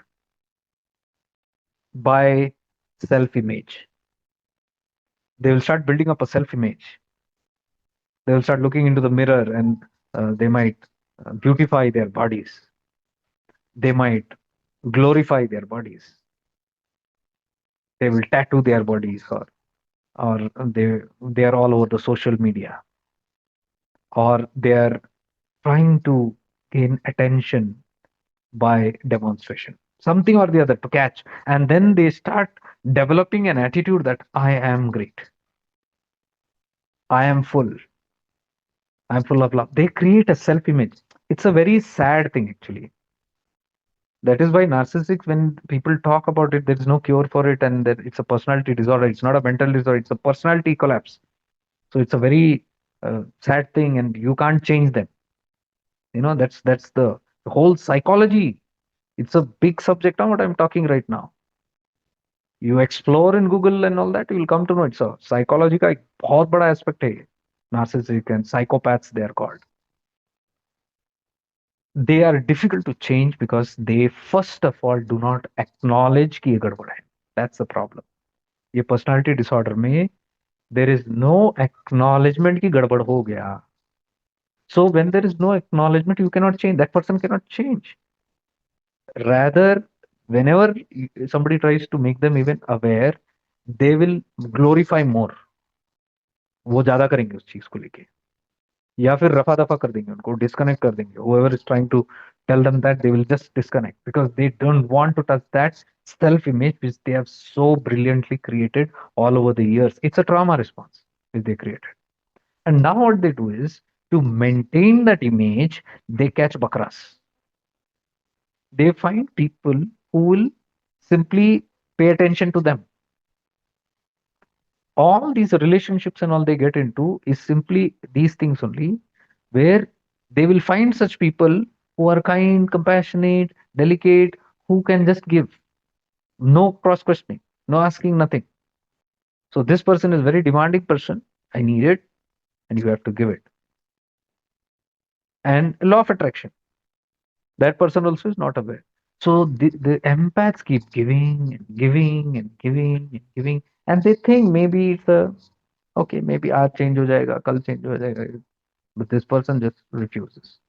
Speaker 1: by self image. They will start building up a self image. They will start looking into the mirror and they might beautify their bodies. They might glorify their bodies. They will tattoo their bodies, or they are all over the social media, or they are trying to gain attention by demonstration, something or the other to catch. And then they start developing an attitude that I am great, I am full, I'm full of love. They create a self image. It's a very sad thing, actually. That is why narcissists, when people talk about it, there is no cure for it, and that it's a personality disorder. It's not a mental disorder. It's a personality collapse. So it's a very sad thing, and you can't change them. That's the whole psychology. It's a big subject on what I'm talking right now. You explore in Google and all that, you will come to know it's a psychology का एक बहुत बड़ा aspect है ये. Narcissistic and psychopaths they are called. They are difficult to change because they first of all do not acknowledge कि ये गड़बड़ है. That's the problem. ये personality disorder में there is no acknowledgement कि गड़बड़ हो गया. So when there is no acknowledgement, you cannot change. That person cannot change. Rather, whenever somebody tries to make them even aware, they will glorify more. वो ज्यादा करेंगे उस चीज को लेके, या फिर रफा दफा कर देंगे, उनको डिस्कनेक्ट कर देंगे. whoever is trying to tell them that, they will just disconnect because they don't want to touch that self image which they have so brilliantly created all over the years. It's a trauma response which they created, and now what they do is, to maintain that image, they catch bakras. They find people who will simply pay attention to them. All these relationships and all they get into is simply these things only, where they will find such people who are kind, compassionate, delicate, who can just give, no cross questioning, no asking, nothing. So this person is very demanding person. I need it, and you have to give it. And law of attraction, that person also is not aware. So the empaths keep giving and giving and giving and giving, and they think maybe it's a okay, maybe आज change हो जाएगा, कल change हो जाएगा. But this person just refuses.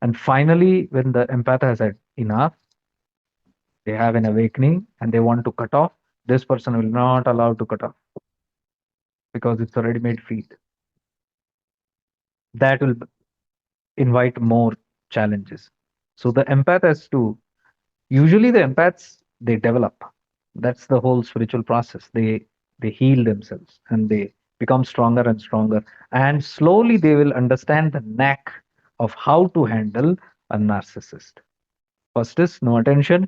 Speaker 1: And finally, when the empath has had enough, they have an awakening and they want to cut off. This person will not allow to cut off because it's a ready-made feed. That will invite more challenges. So the empath has to, usually the empaths, they develop. That's the whole spiritual process. They heal themselves and they become stronger and stronger. And slowly they will understand the knack of how to handle a narcissist. First is no attention.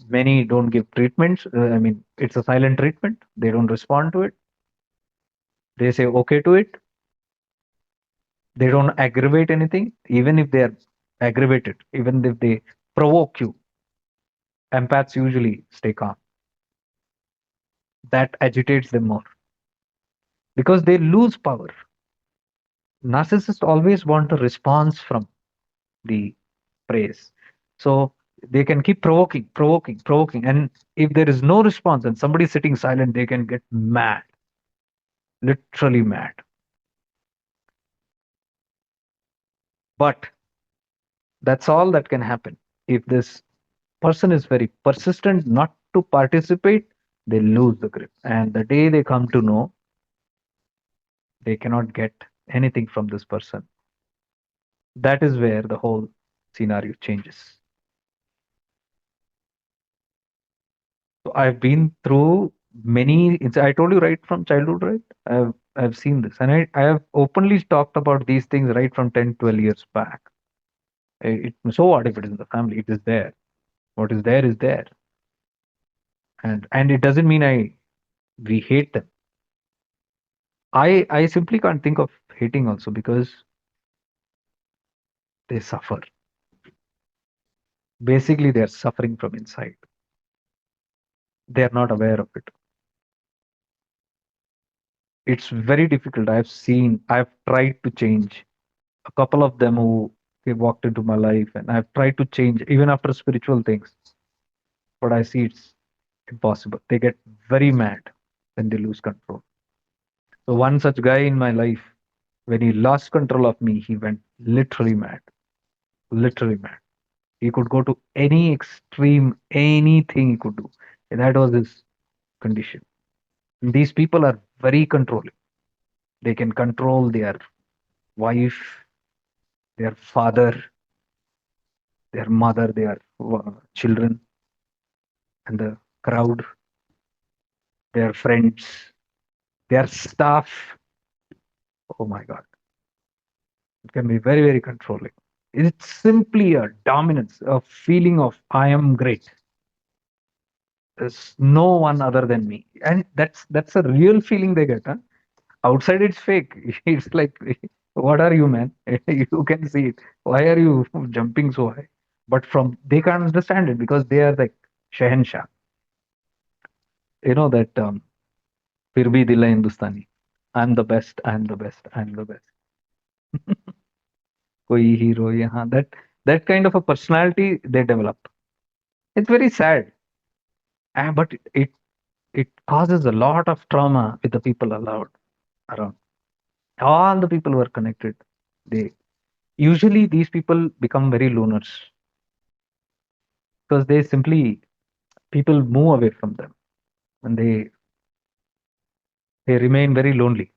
Speaker 1: Many don't give treatments. I mean, it's a silent treatment. They don't respond to it. They say okay to it. They don't aggravate anything. Even if they are aggravated, even if they provoke you, empaths usually stay calm. That agitates them more because they lose power. Narcissists always want a response from the praise. So they can keep provoking, provoking, provoking. And if there is no response and somebody is sitting silent, they can get mad, literally mad. But that's all that can happen. If this person is very persistent not to participate, they lose the grip. And the day they come to know they cannot get anything from this person, that is where the whole scenario changes. So I've been through many. I told you right from childhood, right? I've seen this, and I have openly talked about these things right from 10, 12 years back. So what if it is in the family? It is there. What is there is there, and it doesn't mean I we hate them. I simply can't think of hating also because they suffer. Basically, they are suffering from inside. They are not aware of it. It's very difficult. I've tried to change a couple of them who they walked into my life, and I've tried to change even after spiritual things, but I see it's impossible. They get very mad when they lose control. So one such guy in my life, when he lost control of me, he went literally mad, literally mad. He could go to any extreme, anything he could do. And that was his condition. These people are very controlling. They can control their wife, their father, their mother, their children, and the crowd, their friends, their staff. Oh my God. It can be very, very controlling. It's simply a dominance, a feeling of I am great. There's no one other than me, and that's a real feeling they get. Huh? Outside, it's fake. It's like, what are you, man? You can see it. Why are you jumping so high? But from they can't understand it because they are like Shahenshah. You know that फिर भी दिल है हिंदुस्तानी. I'm the best. I'm the best. I'm the best. कोई hero यहाँ, that kind of a personality they develop. It's very sad, but it causes a lot of trauma with the people allowed around. All the people who are connected, they usually these people become very loners because they simply people move away from them and they remain very lonely.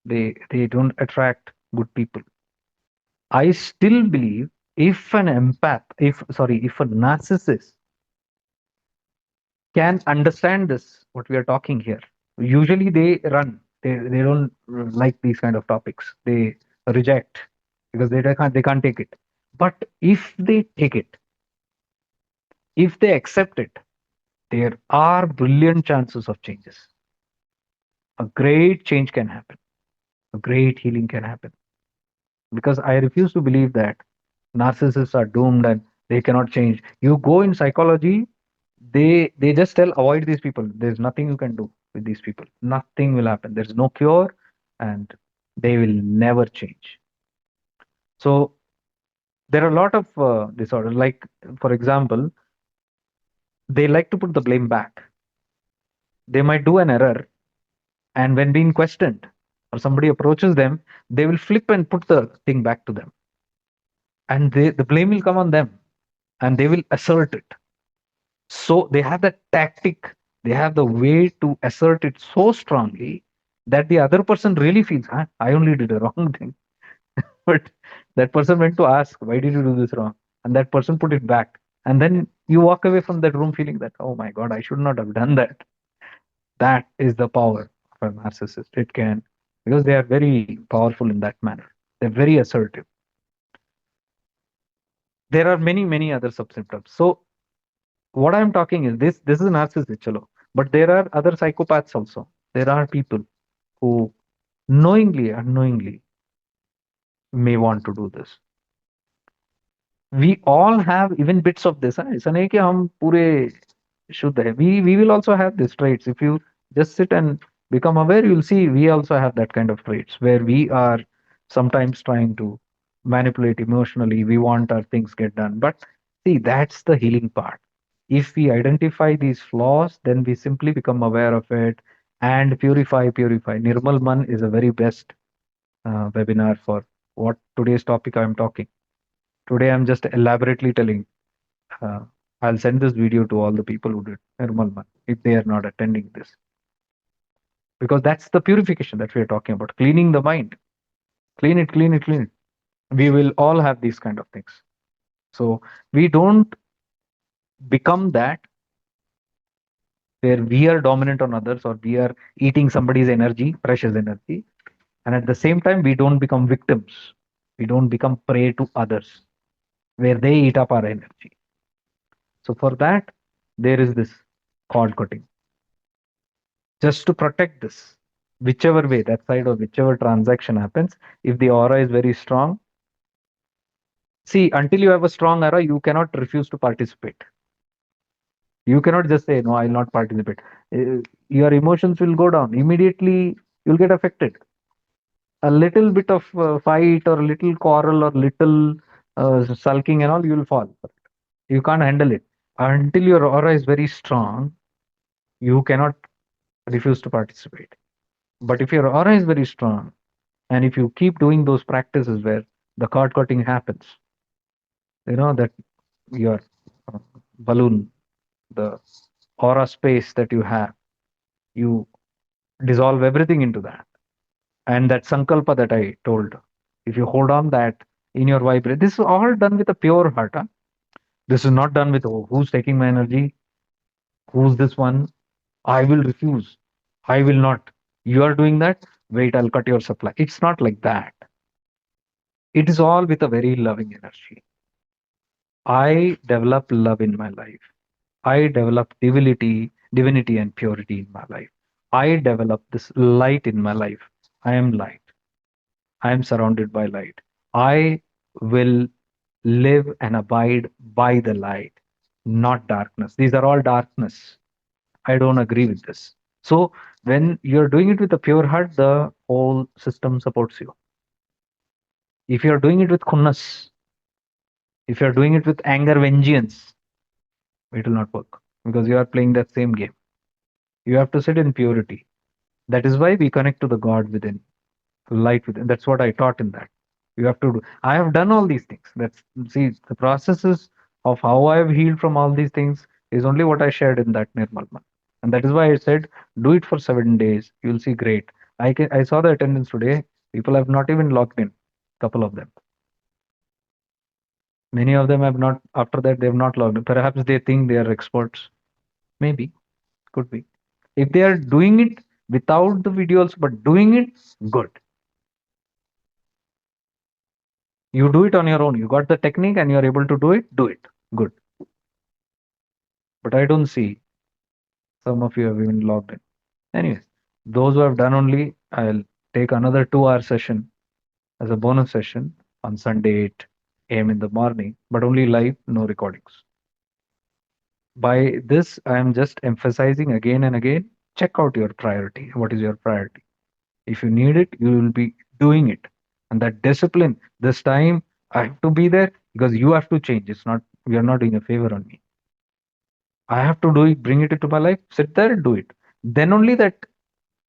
Speaker 1: They don't attract good people. I still believe if an empath, if a narcissist can understand this, what we are talking here, usually they run. They don't like these kind of topics. They reject because they can't take it. But if they take it, if they accept it, there are brilliant chances of changes. A great change can happen. A great healing can happen. Because I refuse to believe that narcissists are doomed and they cannot change. You go in psychology, they just tell avoid these people. There's nothing you can do with these people. Nothing will happen. There's no cure, and they will never change. So there are a lot of disorders. Like for example, they like to put the blame back. They might do an error, and when being questioned or somebody approaches them, they will flip and put the thing back to them, and the blame will come on them, and they will assert it. So they have that tactic, they have the way to assert it so strongly that the other person really feels, huh, I only did a wrong thing. But that person went to ask, why did you do this wrong? And that person put it back. And then you walk away from that room feeling that, oh my God, I should not have done that. That is the power of a narcissist. It can, because they are very powerful in that manner. They're very assertive. There are many, many other subsymptoms. So what I'm talking is this is a narcissist, chalo. But there are other psychopaths also. There are people who knowingly, unknowingly may want to do this. We all have even bits of this. ऐसा नहीं कि हम पूरे शुद्ध है. We will also have these traits. If you just sit and become aware, you'll see we also have that kind of traits where we are sometimes trying to manipulate emotionally. We want our things get done. But see, that's the healing part. If we identify these flaws, then we simply become aware of it and purify. Nirmal Man is a very best webinar for what today's topic I'm talking. Today, I'm just elaborately telling. Uh, I'll send this video to all the people who did Nirmal Man if they are not attending this, because that's the purification that we are talking about. Cleaning the mind, clean it. We will all have these kind of things. So we don't become that where we are dominant on others or we are eating somebody's energy, precious energy, and at the same time we don't become victims. We don't become prey to others where they eat up our energy. So for that, there is this cord cutting just to protect this. Whichever way, that side or whichever transaction happens, if the aura is very strong, see, until you have a strong aura, you cannot refuse to participate. You cannot just say, no, I'll not participate. Your emotions will go down. Immediately, you'll get affected. A little bit of fight or a little quarrel or little sulking and all, you'll fall. You can't handle it. Until your aura is very strong, you cannot refuse to participate. But if your aura is very strong, and if you keep doing those practices where the cord cutting happens, that your uh, balloon, the aura space that you have, you dissolve everything into that. And that sankalpa that I told, if you hold on that in your vibration, this is all done with a pure heart. Huh? This is not done with, oh, who's taking my energy? Who's this one? I will refuse. I will not. You are doing that. Wait, I'll cut your supply. It's not like that. It is all with a very loving energy. I develop love in my life. I develop divinity and purity in my life. I develop this light in my life. I am light. I am surrounded by light. I will live and abide by the light, not darkness. These are all darkness. I don't agree with this. So when you're doing it with a pure heart, the whole system supports you. If you're doing it with khunnas, if you're doing it with anger, vengeance, it will not work because you are playing that same game. You have to sit in purity. That is why we connect to the God within, light within. That's what I taught in that. You have to do. I have done all these things. That's see the processes of how I have healed from all these things is only what I shared in that Nirmal month. And that is why I said, do it for 7 days. You'll see great. I saw the attendance today. People have not even logged in. Couple of them. Many of them have not. After that, they have not logged in. Perhaps they think they are experts. Maybe, could be. If they are doing it without the videos but doing it, good. You do it on your own. You got the technique and you are able to do it, do it. Good. But I don't see some of you have even logged in. Anyways, those who have done only, I'll take another 2 hour session as a bonus session on Sunday 8 a.m. in the morning, but only live, no recordings. By this, I am just emphasizing again and again, check out your priority. What is your priority? If you need it, you will be doing it. And that discipline, this time I have to be there because you have to change. It's not, you're not doing a favor on me. I have to do it, bring it into my life, sit there and do it. Then only that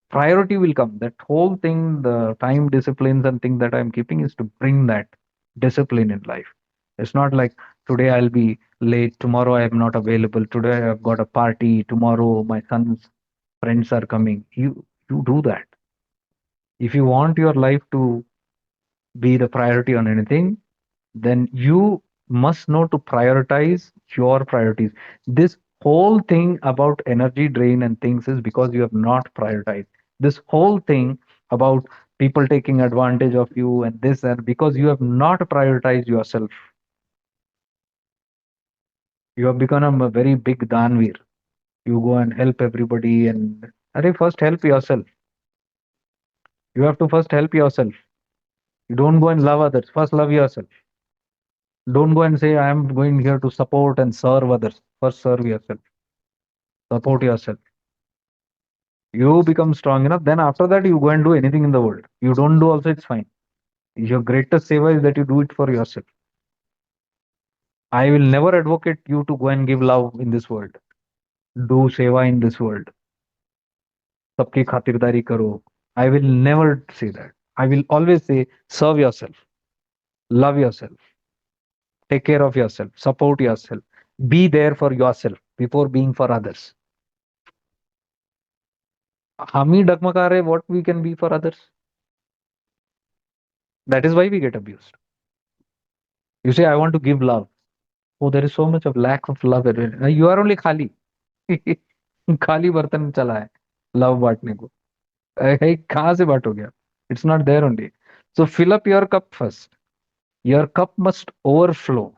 Speaker 1: priority will come. That whole thing, the time disciplines and thing that I'm keeping is to bring that discipline in life. It's not like today I'll be late, tomorrow I am not available, today I've got a party, tomorrow my son's friends are coming. You do that. If you want your life to be the priority on anything, then you must know to prioritize your priorities. This whole thing about energy drain and things is because you have not prioritized. This whole thing about people taking advantage of you and this and because you have not prioritized yourself. You have become a very big danvir. You go and help everybody and first help yourself. You have to first help yourself. You don't go and love others. First love yourself. Don't go and say, I am going here to support and serve others. First, serve yourself, support yourself. You become strong enough. Then, after that, you go and do anything in the world. You don't do also, it's fine. Your greatest seva is that you do it for yourself. I will never advocate you to go and give love in this world. Do seva in this world. Sabki khatirdari karo. I will never say that. I will always say, serve yourself, love yourself, take care of yourself, support yourself, be there for yourself before being for others. हम ही डगमगा रहे what we can be for others. That is why we get abused. You say, I want to give love. Oh, there is so much of lack of love. You are only khali. खाली बर्तन चला है love बांटने को कहाँ से बांटोगे आप it's not there only so fill up your cup first your cup must overflow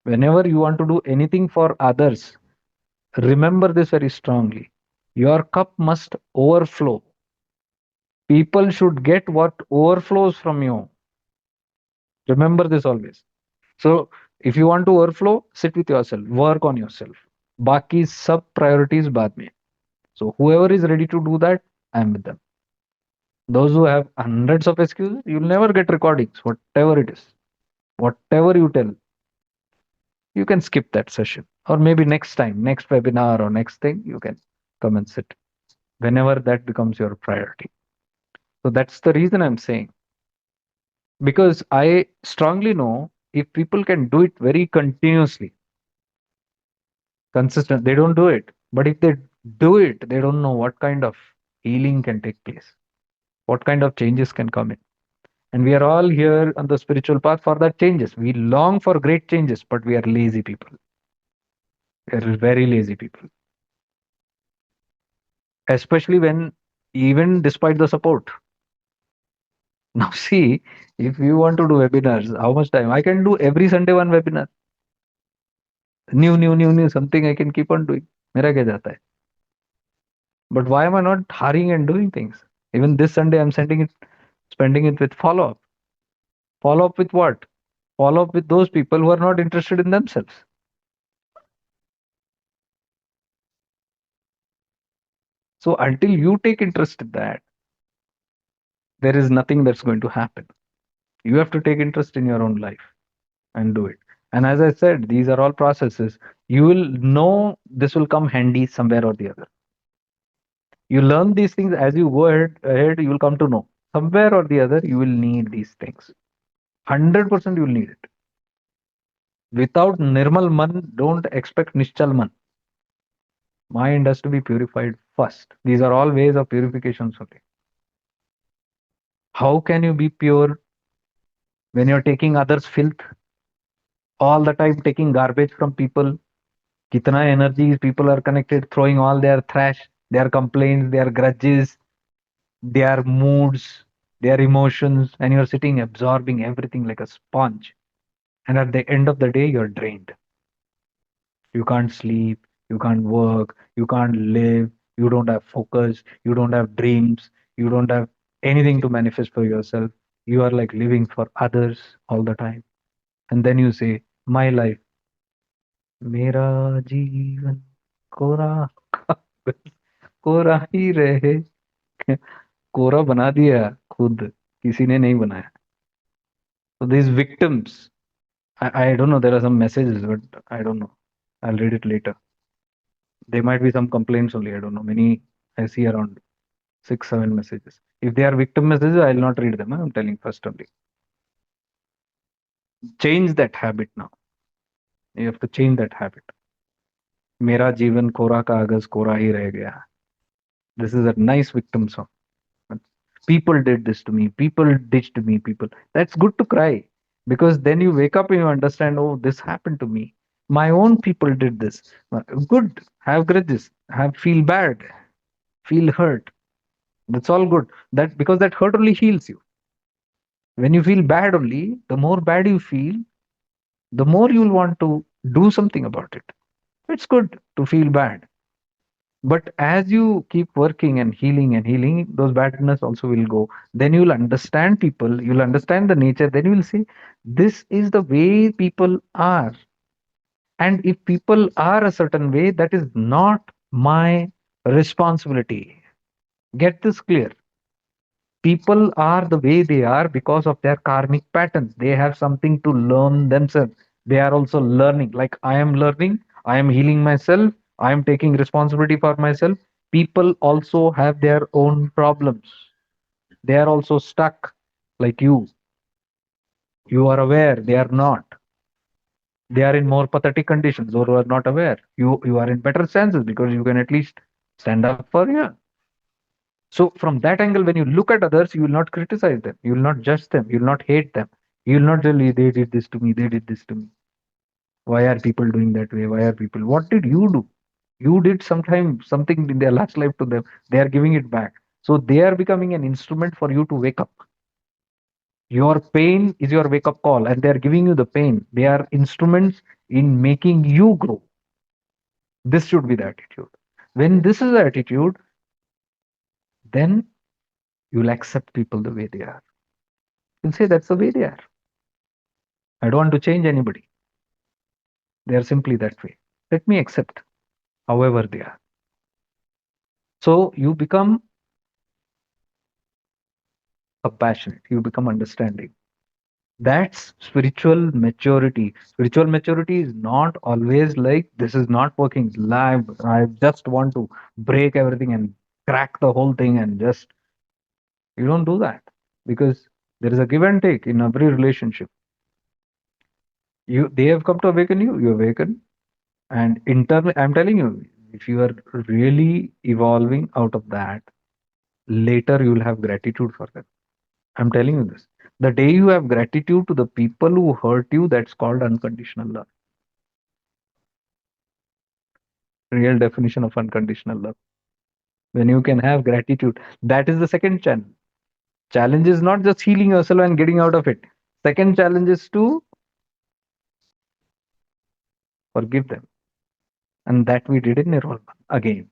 Speaker 1: whenever you want to do anything for others. Remember this very strongly. Your cup must overflow. People should get what overflows from you. Remember this always. So if you want to overflow, sit with yourself, work on yourself. बाकी सब priorities बाद में. So whoever is ready to do that, I am with them. Those who have hundreds of excuses, you'll never get recordings, whatever it is. Whatever you tell, you can skip that session. Or maybe next time, next webinar or next thing, you can come and sit whenever that becomes your priority. So that's the reason I'm saying. Because I strongly know if people can do it very continuously, consistent, they don't do it. But if they do it, they don't know what kind of healing can take place, what kind of changes can come in. And we are all here on the spiritual path for that changes. We long for great changes, but we are lazy people. We are very lazy people. Especially when, even despite the support, Now see, if you want to do webinars, how much time? I can do every Sunday one webinar. New, something I can keep on doing. मेरा क्या जाता है? But why am I not hurrying and doing things? Even this Sunday, I'm spending it with follow up. Follow up with what? Follow up with those people who are not interested in themselves. So until you take interest in that, there is nothing that's going to happen. You have to take interest in your own life and do it. And as I said, these are all processes. You will know this will come handy somewhere or the other. You learn these things as you go ahead, you will come to know. Somewhere or the other, you will need these things. 100% you will need it. Without Nirmal Man, don't expect Nishchal Man. Mind has to be purified first. These are all ways of purification. Okay. How can you be pure when you're taking others' filth all the time, taking garbage from people? Kitna energies people are connected, throwing all their trash, their complaints, their grudges, their moods, their emotions, and you're sitting absorbing everything like a sponge. And at the end of the day, you're drained. You can't sleep, you can't work, you can't live, you don't have focus, you don't have dreams, you don't have anything to manifest for yourself. You are like living for others all the time. And then you say, my life, मेरा जीवन कोरा कागज कोरा ही रहे. कोरा बना दिया खुद, किसी ने नहीं बनाया. So these victims, I don't know, there are some messages, but I don't know. I'll read it later. There might be some complaints only. I don't know. Many I see around 6, 7 messages. If they are victim messages, I'll not read them. I'm telling first only. Change that habit now. You have to change that habit. मेरा जीवन कोरा कागज कोरा ही रह गया. This is a nice victim song. People did this to me. People ditched me. People. That's good to cry because then you wake up and you understand. Oh, this happened to me. My own people did this. Good. Have grudges. Have feel bad. Feel hurt. That's all good. That because that hurt only heals you. When you feel bad only, the more bad you feel, the more you'll want to do something about it. It's good to feel bad. But as you keep working and healing, those badness also will go. Then you'll understand people, you'll understand the nature, then you will say, this is the way people are. And if people are a certain way, that is not my responsibility. Get this clear. People are the way they are because of their karmic patterns. They have something to learn themselves. They are also learning. Like I am learning, I am healing myself, I am taking responsibility for myself. People also have their own problems. They are also stuck like you. You are aware, they are not. They are in more pathetic conditions or are not aware. You are in better chances because you can at least stand up for you. So from that angle, when you look at others, you will not criticize them. You will not judge them. You will not hate them. You will not tell me they did this to me. They did this to me. Why are people doing that way? Why are people? What did you do? You did sometime something in their last life to them. They are giving it back. So they are becoming an instrument for you to wake up. Your pain is your wake up call, and they are giving you the pain. They are instruments in making you grow. This should be the attitude. When this is the attitude, then you'll accept people the way they are. You'll say that's the way they are. I don't want to change anybody. They are simply that way. Let me accept however they are. So you become compassionate, you become understanding. That's spiritual maturity. Spiritual maturity is not always like this is not working. Live, I just want to break everything and crack the whole thing and just you don't do that because there is a give and take in every relationship. You they have come to awaken you, you awaken. And internally, I'm telling you, if you are really evolving out of that, later you will have gratitude for them. I'm telling you this. The day you have gratitude to the people who hurt you, that's called unconditional love. Real definition of unconditional love. When you can have gratitude, that is the second channel. Challenge is not just healing yourself and getting out of it. Second challenge is to forgive them. And that we did in Nirvana. Again,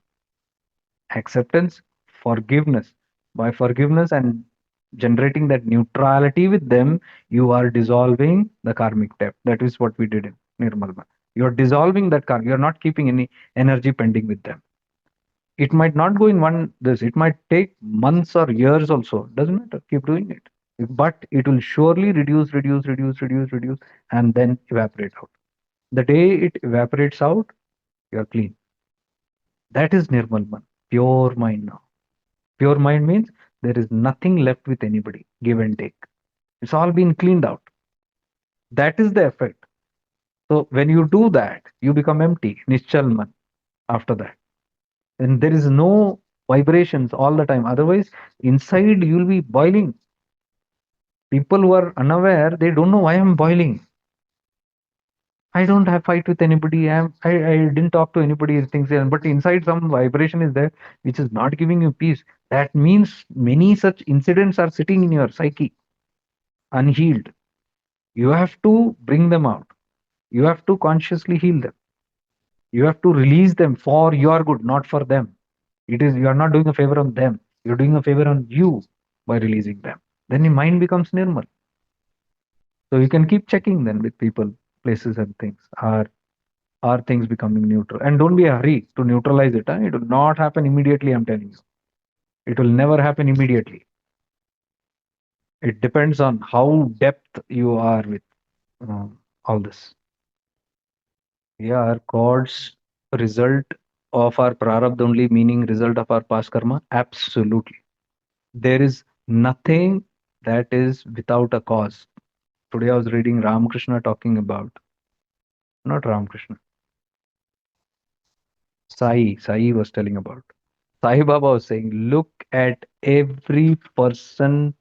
Speaker 1: acceptance, forgiveness. By forgiveness and generating that neutrality with them, you are dissolving the karmic debt. That is what we did in Nirmalma. You are dissolving that karma. You are not keeping any energy pending with them. It might not go in one this. It might take months or years also. Doesn't matter. Keep doing it. But it will surely reduce, and then evaporate out. The day it evaporates out, you are clean. That is Nirmal Man, pure mind now. Pure mind means there is nothing left with anybody, give and take. It's all been cleaned out. That is the effect. So when you do that, you become empty, Nischal Man, after that. And there is no vibrations all the time. Otherwise, inside you'll be boiling. People who are unaware, they don't know why I'm boiling. I don't have fight with anybody. I didn't talk to anybody. Things, but inside some vibration is there which is not giving you peace. That means many such incidents are sitting in your psyche, unhealed. You have to bring them out. You have to consciously heal them. You have to release them for your good, not for them. It is you are not doing a favor on them. You're doing a favor on you by releasing them. Then your mind becomes normal. So you can keep checking then with people, places, and things. Are things becoming neutral? And don't be a hurry to neutralize it. Huh? It will not happen immediately, I'm telling you. It will never happen immediately. It depends on how depth you are with all this. Yeah, are chords result of our prarabdha only, meaning result of our past karma? Absolutely. There is nothing that is without a cause. Today I was reading Ramakrishna talking about, not Ramakrishna, Sai was telling about. Sai Baba was saying, look at every person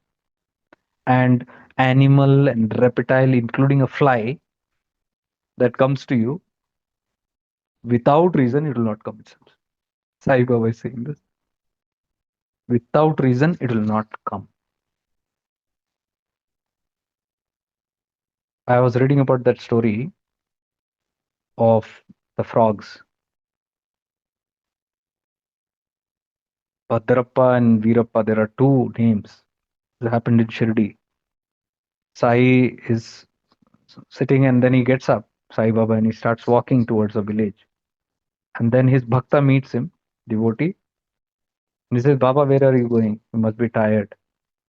Speaker 1: and animal and reptile, including a fly, that comes to you without reason, it will not come itself. Sai Baba is saying this. Without reason, it will not come. I was reading about that story of the frogs. Bhadrappa and Veerappa, there are two names. It happened in Shirdi. Sai is sitting and then he gets up, Sai Baba, and he starts walking towards the village. And then his bhakta meets him, devotee, and he says, Baba, where are you going? You must be tired.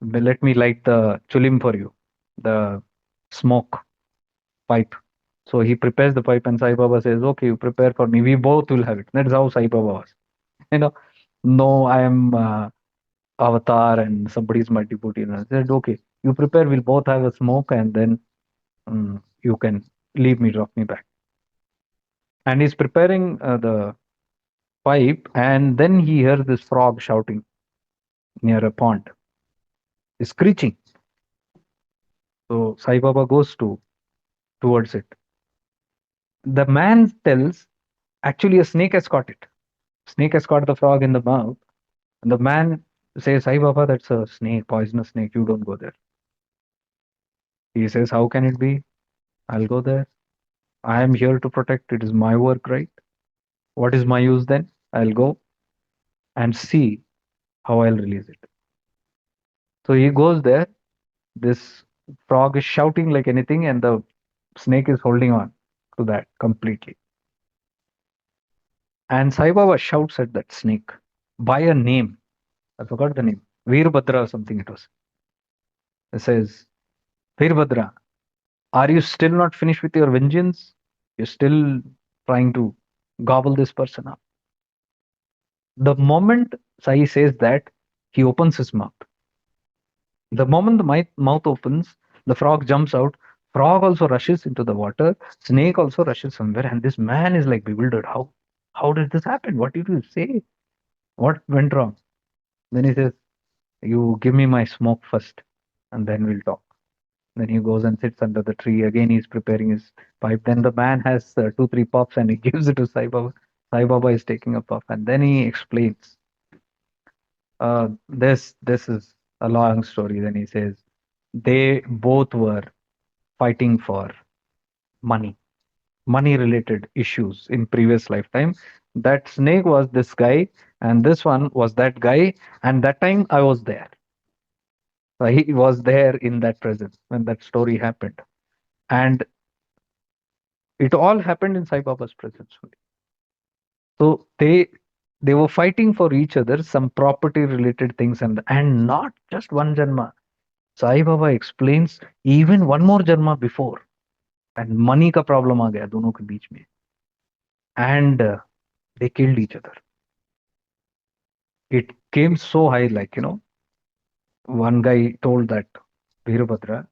Speaker 1: Let me light the chulim for you, the smoke pipe. So he prepares the pipe, and Sai Baba says, okay, you prepare for me. We both will have it. That's how Sai Baba was. You know, no, I am avatar and somebody is my devotee. And I said, okay, you prepare, we'll both have a smoke, and then you can leave me, drop me back. And he's preparing the pipe, and then he hears this frog shouting near a pond. He's screeching. So Sai Baba goes towards it. The man tells, actually, a snake has caught it. Snake has caught the frog in the mouth. And the man says, Sai Baba, that's a snake, poisonous snake. You don't go there. He says, how can it be? I'll go there. I am here to protect. It is my work, right? What is my use then? I'll go and see how I'll release it. So he goes there. This frog is shouting like anything, and the snake is holding on to that completely. And Sai Baba shouts at that snake by a name. I forgot the name. Veerbhadra or something it was. It says, Veerbhadra, are you still not finished with your vengeance? You're still trying to gobble this person up. The moment Sai says that, he opens his mouth. The moment the mouth opens, the frog jumps out. Frog also rushes into the water. Snake also rushes somewhere. And this man is like bewildered. How did this happen? What did you say? What went wrong? Then he says, you give me my smoke first, and then we'll talk. Then he goes and sits under the tree. Again, he's preparing his pipe. Then the man has two, three puffs and he gives it to Sai Baba. Sai Baba is taking a puff. And then he explains, this is A long story. Then he says they both were fighting for money, money related issues in previous lifetime. That snake was this guy, and this one was that guy. And that time I was there. He was there in that presence when that story happened. And it all happened in Sai Baba's presence only. So they were fighting for each other, some property related things, and not just one janma. Sai Baba explains even one more janma before, and money का problem आ गया दोनों के बीच में, and they killed each other. It came so high, like, one guy told that Veerabhadra,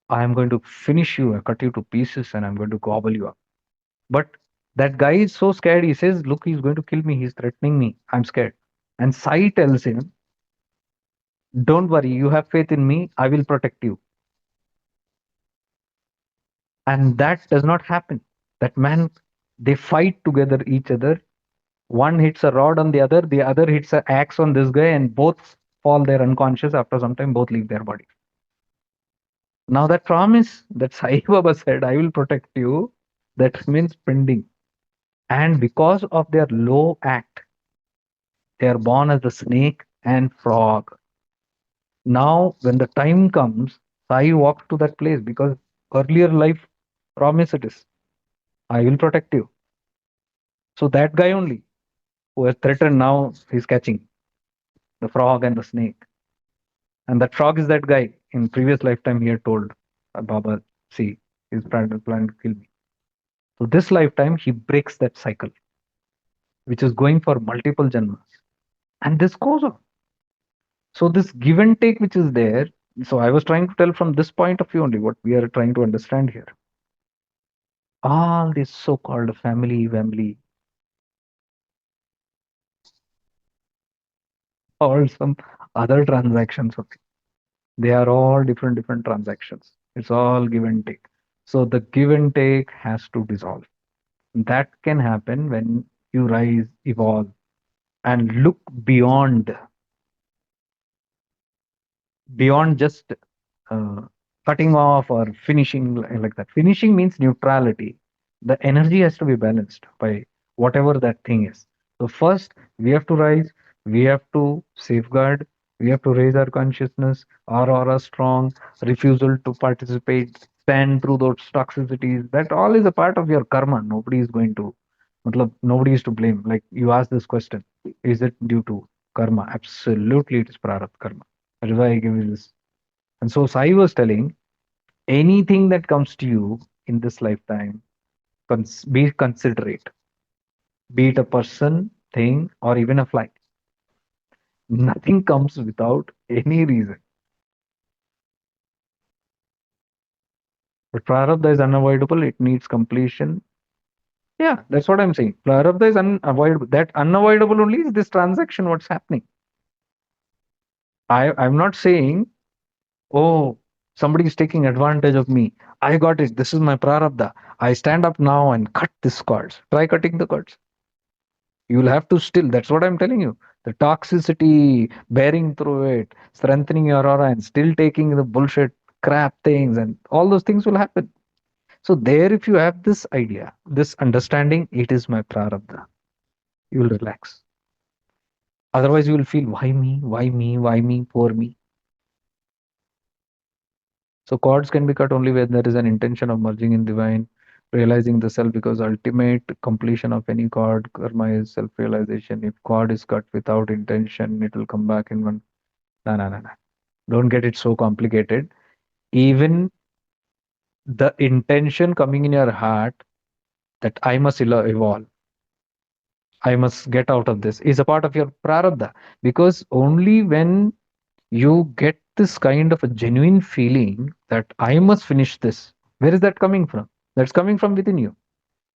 Speaker 1: I am going to finish you, I cut you to pieces, and I'm going to gobble you up. But that guy is so scared. He says, "Look, he's going to kill me. He's threatening me. I'm scared." And Sai tells him, "Don't worry. You have faith in me. I will protect you." And that does not happen. That man, they fight together each other. One hits a rod on the other hits an axe on this guy, and both fall there unconscious. After some time, both leave their body. Now that promise that Sai Baba said, "I will protect you," that remains pending. And because of their low act, they are born as the snake and frog. Now, when the time comes, Sai walks to that place because earlier life promised it is, I will protect you. So that guy only who has threatened, now he's catching the frog and the snake. And that frog is that guy. In previous lifetime, he had told Baba, see, he's planning to kill me. So this lifetime, he breaks that cycle, which is going for multiple janmas. And this goes on. So this give and take which is there. So I was trying to tell from this point of view only what we are trying to understand here. All this so-called family, or some other transactions. Okay. They are all different transactions. It's all give and take. So the give and take has to dissolve. That can happen when you rise, evolve, and look beyond just uh, cutting off or finishing like that. Finishing means neutrality. The energy has to be balanced by whatever that thing is. So first, we have to rise, we have to safeguard, we have to raise our consciousness, our aura strong, refusal to participate, stand through those toxicities. That all is a part of your karma. Nobody is going to, nobody is to blame. Like you asked this question, is it due to karma? Absolutely, it is prarabdha karma. That is why I give you this. And so Sai was telling, anything that comes to you in this lifetime, be considerate, be it a person, thing, or even a fly. Nothing comes without any reason. But prarabdha is unavoidable, it needs completion. Yeah, that's what I'm saying. Prarabdha is unavoidable. That unavoidable only is this transaction, what's happening. I'm not saying, oh, somebody is taking advantage of me. I got it. This is my prarabdha. I stand up now and cut this cords. Try cutting the cords. You'll have to still, that's what I'm telling you. The toxicity, bearing through it, strengthening your aura, and still taking the bullshit crap things, and all those things will happen. So, there, if you have this idea, this understanding, it is my prarabdha, you will relax. Otherwise, you will feel, why me, why me, why me, poor me. So cords can be cut only when there is an intention of merging in divine, realizing the self, because ultimate completion of any cord karma is self-realization. If cord is cut without intention, it will come back in one. No, no, no, no. Don't get it so complicated. Even the intention coming in your heart that I must evolve, I must get out of this, is a part of your prarabdha. Because only when you get this kind of a genuine feeling that I must finish this, where is that coming from? That's coming from within you.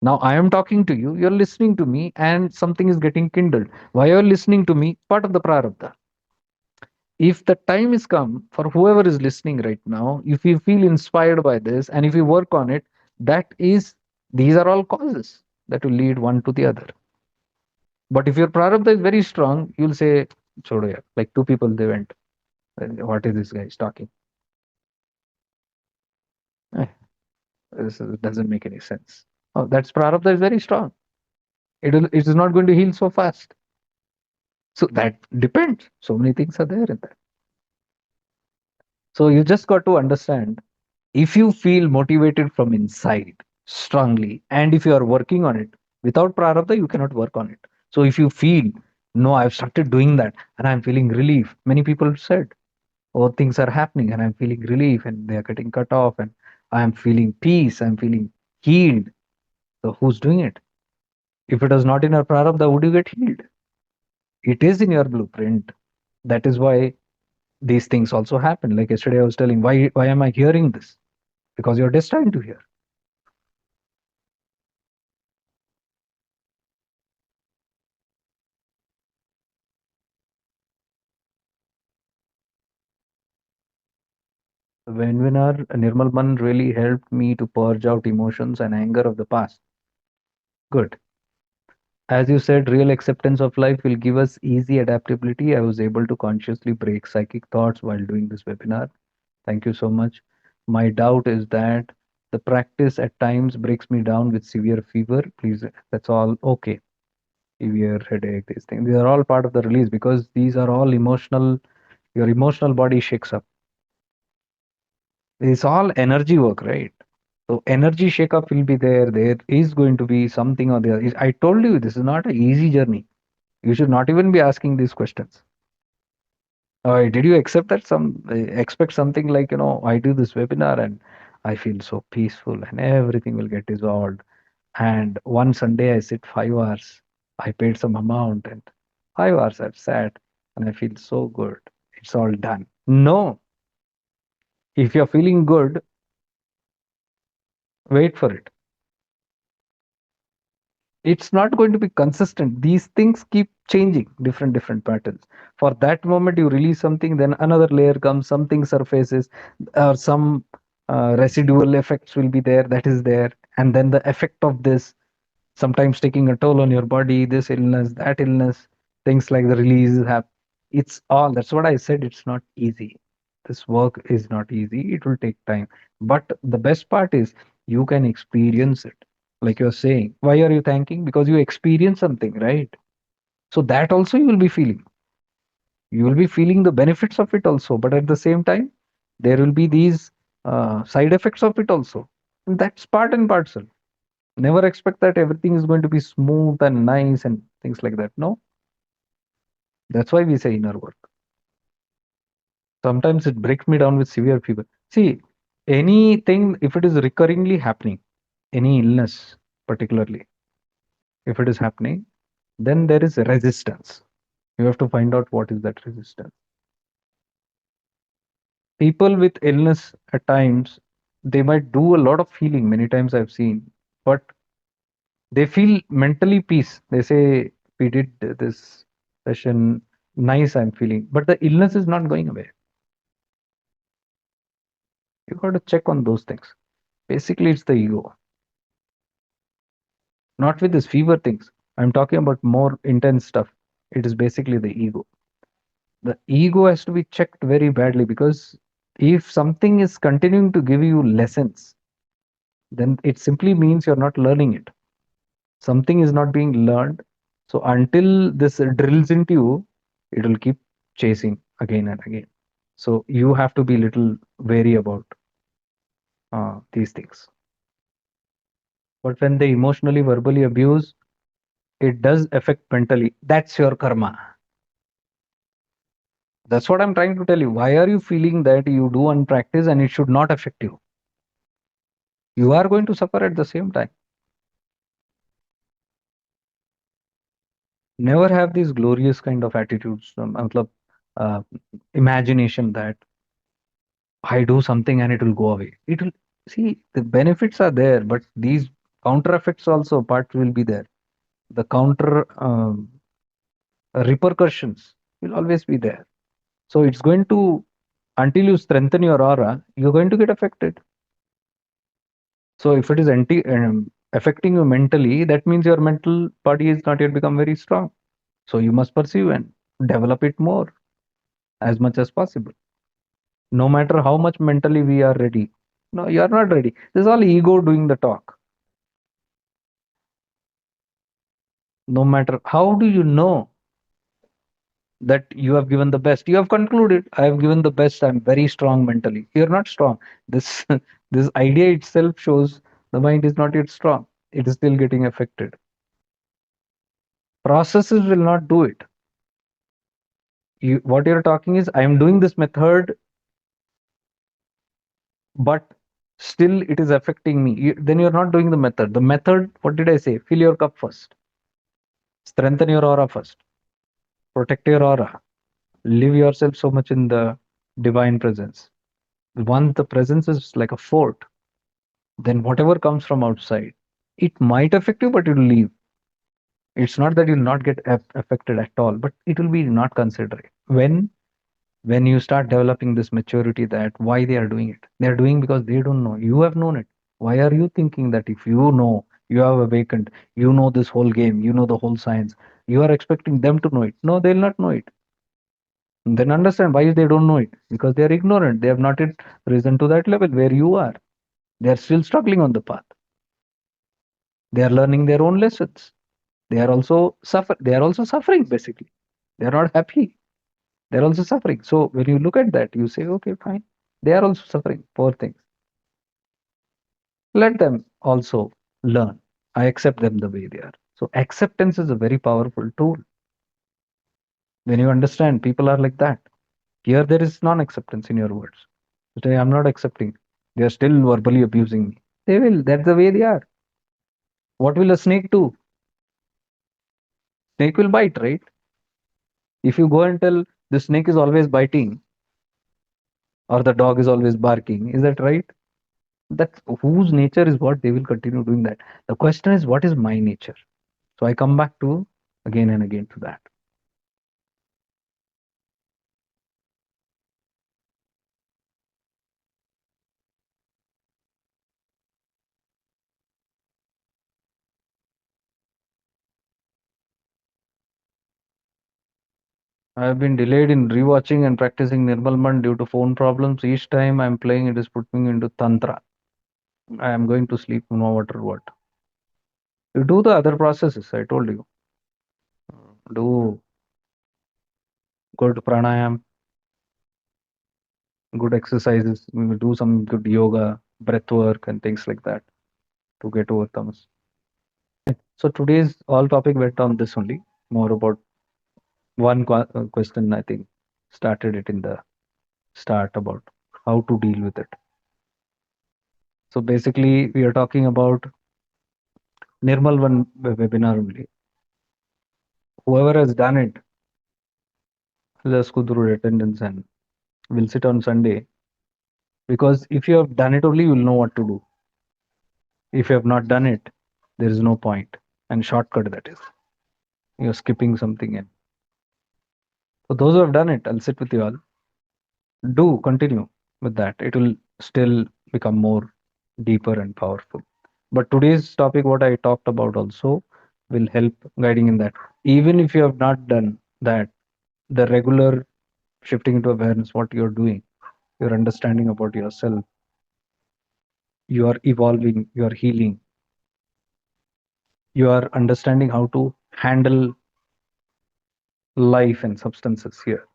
Speaker 1: Now I am talking to you, you're listening to me, and something is getting kindled. Why you're listening to me? Part of the prarabdha. If the time is come for whoever is listening right now, if you feel inspired by this and if you work on it, that is, these are all causes that will lead one to the other. But if your prarabdha is very strong, you'll say, chodo yaar. Like two people, they went. What is this guy is talking? Eh, doesn't make any sense. Oh, that's prarabdha is very strong. It is not going to heal so fast. So that depends. So many things are there in that. So you just got to understand, if you feel motivated from inside strongly, and if you are working on it, without prarabdha, you cannot work on it. So if you feel, no, I've started doing that and I'm feeling relief. Many people said, oh, things are happening and I'm feeling relief and they are getting cut off and I'm feeling peace, I'm feeling healed. So who's doing it? If it was not in your prarabdha, would you get healed? It is in your blueprint. That is why these things also happen. Like yesterday, I was telling, why am I hearing this? Because you're destined to hear. The webinar, Nirmal Man, really helped me to purge out emotions and anger of the past. Good. As you said, real acceptance of life will give us easy adaptability. I was able to consciously break psychic thoughts while doing this webinar. Thank you so much. My doubt is that the practice at times breaks me down with severe fever. Please, that's all okay. Severe headache, these things. These are all part of the release because these are all emotional. Your emotional body shakes up. It's all energy work, right? So energy shake-up will be there. There is going to be something or the other. I told you this is not an easy journey. You should not even be asking these questions. Did you accept that expect something like, I do this webinar and I feel so peaceful and everything will get dissolved. And one Sunday I sit 5 hours. I paid some amount and 5 hours I've sat and I feel so good. It's all done. No, if you're feeling good, wait for it. It's not going to be consistent. These things keep changing, different patterns. For that moment you release something, then another layer comes, something surfaces, or some residual effects will be there, that is there. And then the effect of this sometimes taking a toll on your body, this illness, that illness, things like the release have. It's all, that's what I said, it's not easy. This work is not easy, it will take time. But the best part is you can experience it. Like you're saying, why are you thanking? Because you experience something, right? So that also you will be feeling the benefits of it also, but at the same time there will be these side effects of it also. And that's part and parcel. Never expect that everything is going to be smooth and nice and things like that. No, that's why we say inner work. Sometimes it breaks me down with severe fever. See, anything, if it is recurringly happening, any illness particularly, if it is happening, then there is resistance. You have to find out what is that resistance. People with illness at times, they might do a lot of healing, many times I've seen, but they feel mentally peace. They say, we did this session, nice, I'm feeling, but the illness is not going away. You got to check on those things. Basically, it's the ego, not with this fever things. I'm talking about more intense stuff. It is basically the ego. The ego has to be checked very badly because if something is continuing to give you lessons, then it simply means you're not learning it. Something is not being learned. So until this drills into you, it will keep chasing again and again. So you have to be little wary about these things. But when they emotionally, verbally abuse, it does affect mentally. That's your karma. That's what I'm trying to tell you. Why are you feeling that you do one practice and it should not affect you? You are going to suffer at the same time. Never have these glorious kind of attitudes, matlab, uh, imagination that I do something and it will go away. It will, see, the benefits are there, but these counter effects also part will be there. The counter repercussions will always be there. So it's going to, until you strengthen your aura, you're going to get affected. So if it is affecting you mentally, that means your mental body is not yet become very strong. So you must pursue and develop it more as much as possible. No matter how much mentally we are ready. No, you are not ready. This is all ego doing the talk. No matter how do you know that you have given the best? You have concluded, I have given the best. I'm very strong mentally. You're not strong. This this idea itself shows the mind is not yet strong. It is still getting affected. Processes will not do it. What you're talking is, I am doing this method, but still it is affecting me. Then you're not doing the method. The method, what did I say? Fill your cup first. Strengthen your aura first. Protect your aura. Live yourself so much in the divine presence. Once the presence is like a fort, then whatever comes from outside, it might affect you, but it will leave. It's not that you'll not get affected at all, but it will be not considerate. When you start developing this maturity, that why they are doing it, they are doing because they don't know. You have known it. Why are you thinking that if you know, you have awakened, you know this whole game, you know the whole science, you are expecting them to know it? No, they'll not know it. Then understand why they don't know it, because they are ignorant. They have not yet risen to that level where you are. They are still struggling on the path. They are learning their own lessons. They are also suffering, basically. They are not happy. They're also suffering. So when you look at that, you say, okay, fine. They are also suffering, poor things. Let them also learn. I accept them the way they are. So acceptance is a very powerful tool. When you understand people are like that. Here there is non-acceptance in your words. You say, I'm not accepting. They are still verbally abusing me. They will. That's the way they are. What will a snake do? Snake will bite, right? If you go and tell the snake is always biting or the dog is always barking, is that right? That's whose nature is what, they will continue doing that. The question is, what is my nature? So I come back to again and again to that. I have been delayed in rewatching and practicing Nirmalman due to phone problems. Each time I'm playing, it is putting me into tantra. I am going to sleep no matter what. You do the other processes, I told you. Do good pranayam, good exercises, do some good yoga, breath work, and things like that to get over tamas. So today's all topic went on this only, more about one question, I think, started it in the start about how to deal with it. So basically, we are talking about Nirmal one webinar only. Whoever has done it, just go through attendance and we'll sit on Sunday. Because if you have done it only, you'll know what to do. If you have not done it, there is no point. And shortcut, that is. You're skipping something in. So those who have done it, I'll sit with you all. Do continue with that. It will still become more deeper and powerful. But today's topic, what I talked about, also will help guiding in that. Even if you have not done that, the regular shifting into awareness, what you're doing, your understanding about yourself, you are evolving, you are healing, you are understanding how to handle life and substances here.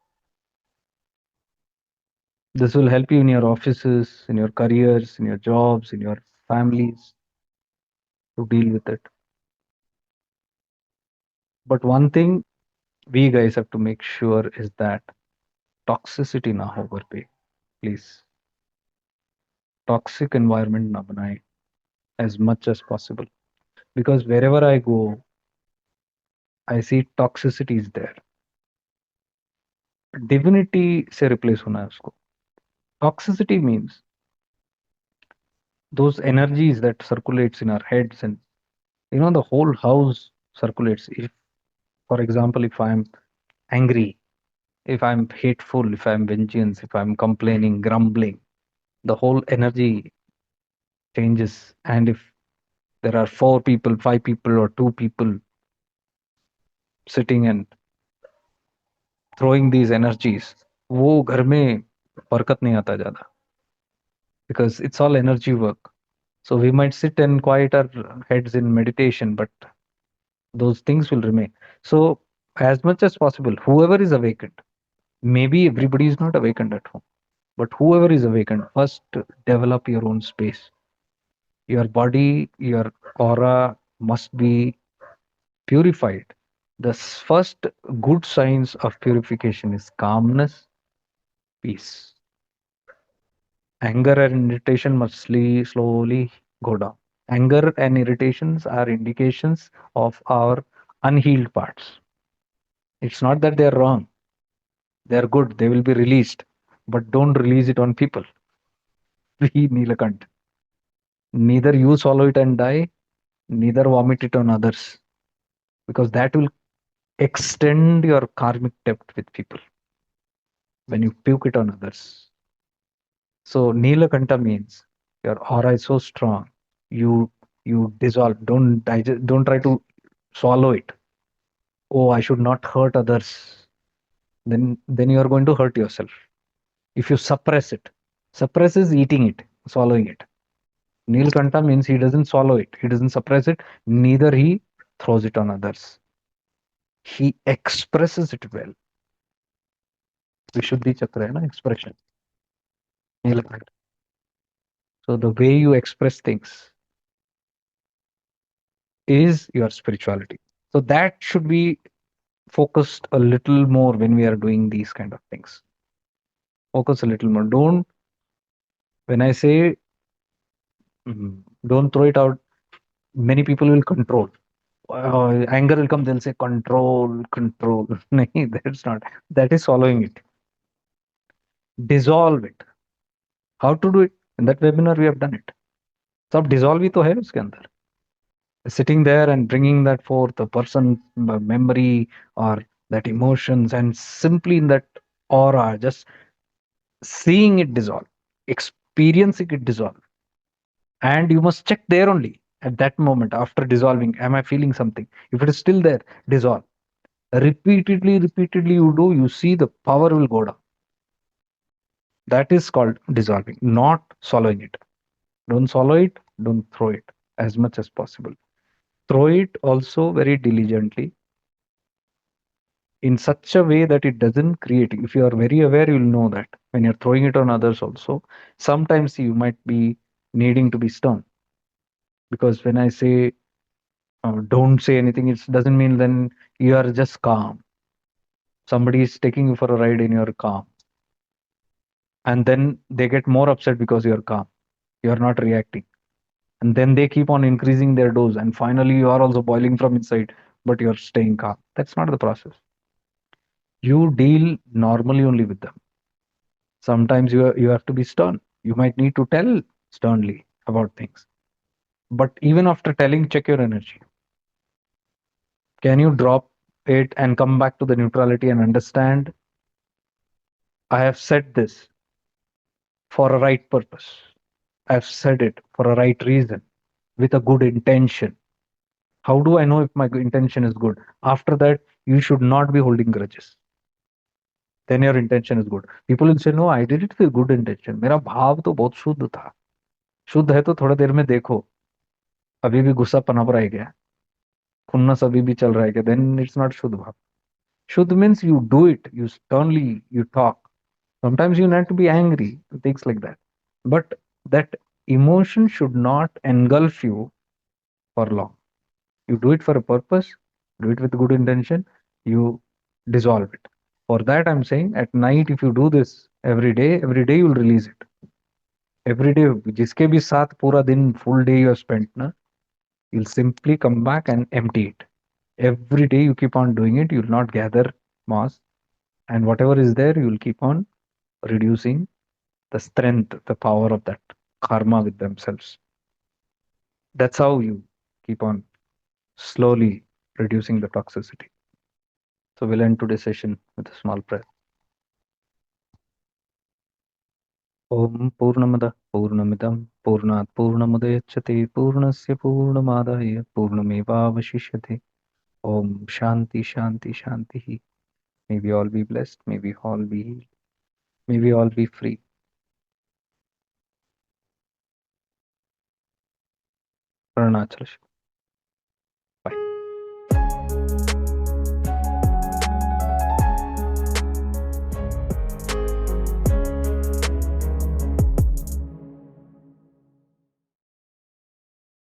Speaker 1: This will help you in your offices, in your careers, in your jobs, in your families to deal with it. But one thing we guys have to make sure is that toxicity na ho ghar pe, please. Toxic environment na banaye as much as possible. Because wherever I go, I see toxicity is there. Divinity से replace होना है उसको. Toxicity means those energies that circulates in our heads, and the whole house circulates. If, for example, if I'm angry, if I'm hateful, if I'm vengeance, if I'm complaining, grumbling, the whole energy changes. And if there are four people, five people, or two people sitting and throwing these energies, वो घर में बरकत नहीं आता ज्यादा, because it's all energy work. So we might sit and quiet our heads in meditation, but those things will remain. So as much as possible, whoever is awakened, maybe everybody is not awakened at home, but whoever is awakened, first develop your own space. Your body, your aura must be purified. The first good signs of purification is calmness, peace. Anger and irritation must slowly go down. Anger and irritations are indications of our unhealed parts. It's not that they're wrong, they're good, they will be released. But don't release it on people. Be Neelakant. Neither you swallow it and die, neither vomit it on others, because that will extend your karmic debt with people when you puke it on others. So Neelakanta means your aura is so strong, you you dissolve. Don't digest. Don't try to swallow it. Oh, I should not hurt others. Then you are going to hurt yourself. If you suppress is eating it, swallowing it. Neelakanta means he doesn't swallow it. He doesn't suppress it. Neither he throws it on others. He expresses it well. Vishuddhi chakra, na expression. Neelakanta. So the way you express things is your spirituality. So that should be focused a little more when we are doing these kind of things. Focus a little more. Don't, when I say don't throw it out, many people will control. Anger will come, they'll say control, control. Nahi, that's not. That is swallowing it. Dissolve it. How to do it? In that webinar, we have done it. सब dissolve ही तो है उसके अंदर. Sitting there and bringing that forth, a person memory or that emotions, and simply in that aura, just seeing it dissolve, experiencing it dissolve. And you must check there only at that moment after dissolving. Am I feeling something? If it is still there, dissolve. Repeatedly you do, you see the power will go down. That is called dissolving, not swallowing it. Don't swallow it, don't throw it as much as possible. Throw it also very diligently in such a way that it doesn't create. If you are very aware, you'll know that when you're throwing it on others also, sometimes you might be needing to be stern. Because when I say don't say anything, it doesn't mean then you are just calm. Somebody is taking you for a ride and you're calm. And then they get more upset because you're calm. You're not reacting. And then they keep on increasing their dose. And finally, you are also boiling from inside, but you're staying calm. That's not the process. You deal normally only with them. Sometimes you have to be stern. You might need to tell sternly about things. But even after telling, check your energy. Can you drop it and come back to the neutrality and understand? I have said this for a right purpose. I've said it for a right reason with a good intention. How do I know if my intention is good? After that, you should not be holding grudges. Then your intention is good. People will say, no, I did it with good intention. मेरा भाव तो बहुत शुद्ध था. शुद्ध है तो थोड़ा देर में देखो. अभी भी गुस्सा पनप रहा है क्या? खुन्नस अभी भी चल रहा है क्या? Then it's not शुद्ध भाव. Shuddh means you do it, you sternly, you talk. Sometimes you need to be angry, things like that. But that emotion should not engulf you for long. You do it for a purpose, do it with good intention, you dissolve it. For that, I'm saying at night, if you do this every day you'll release it. Every day, जिसके भी साथ पूरा दिन, full day you have spent, na, you'll simply come back and empty it. Every day you keep on doing it, you'll not gather mass, and whatever is there, you'll keep on reducing the strength, the power of that karma with themselves. That's how you keep on slowly reducing the toxicity. So we'll end today's session with a small prayer. Om Purnamada Purnamidam Purnat Purnamudayachate Purnasya Purnamadaya Purnamevavashishyate. Om Shanti Shanti Shanti. May we all be blessed. May we all be healed. May we all be free. Arunachal.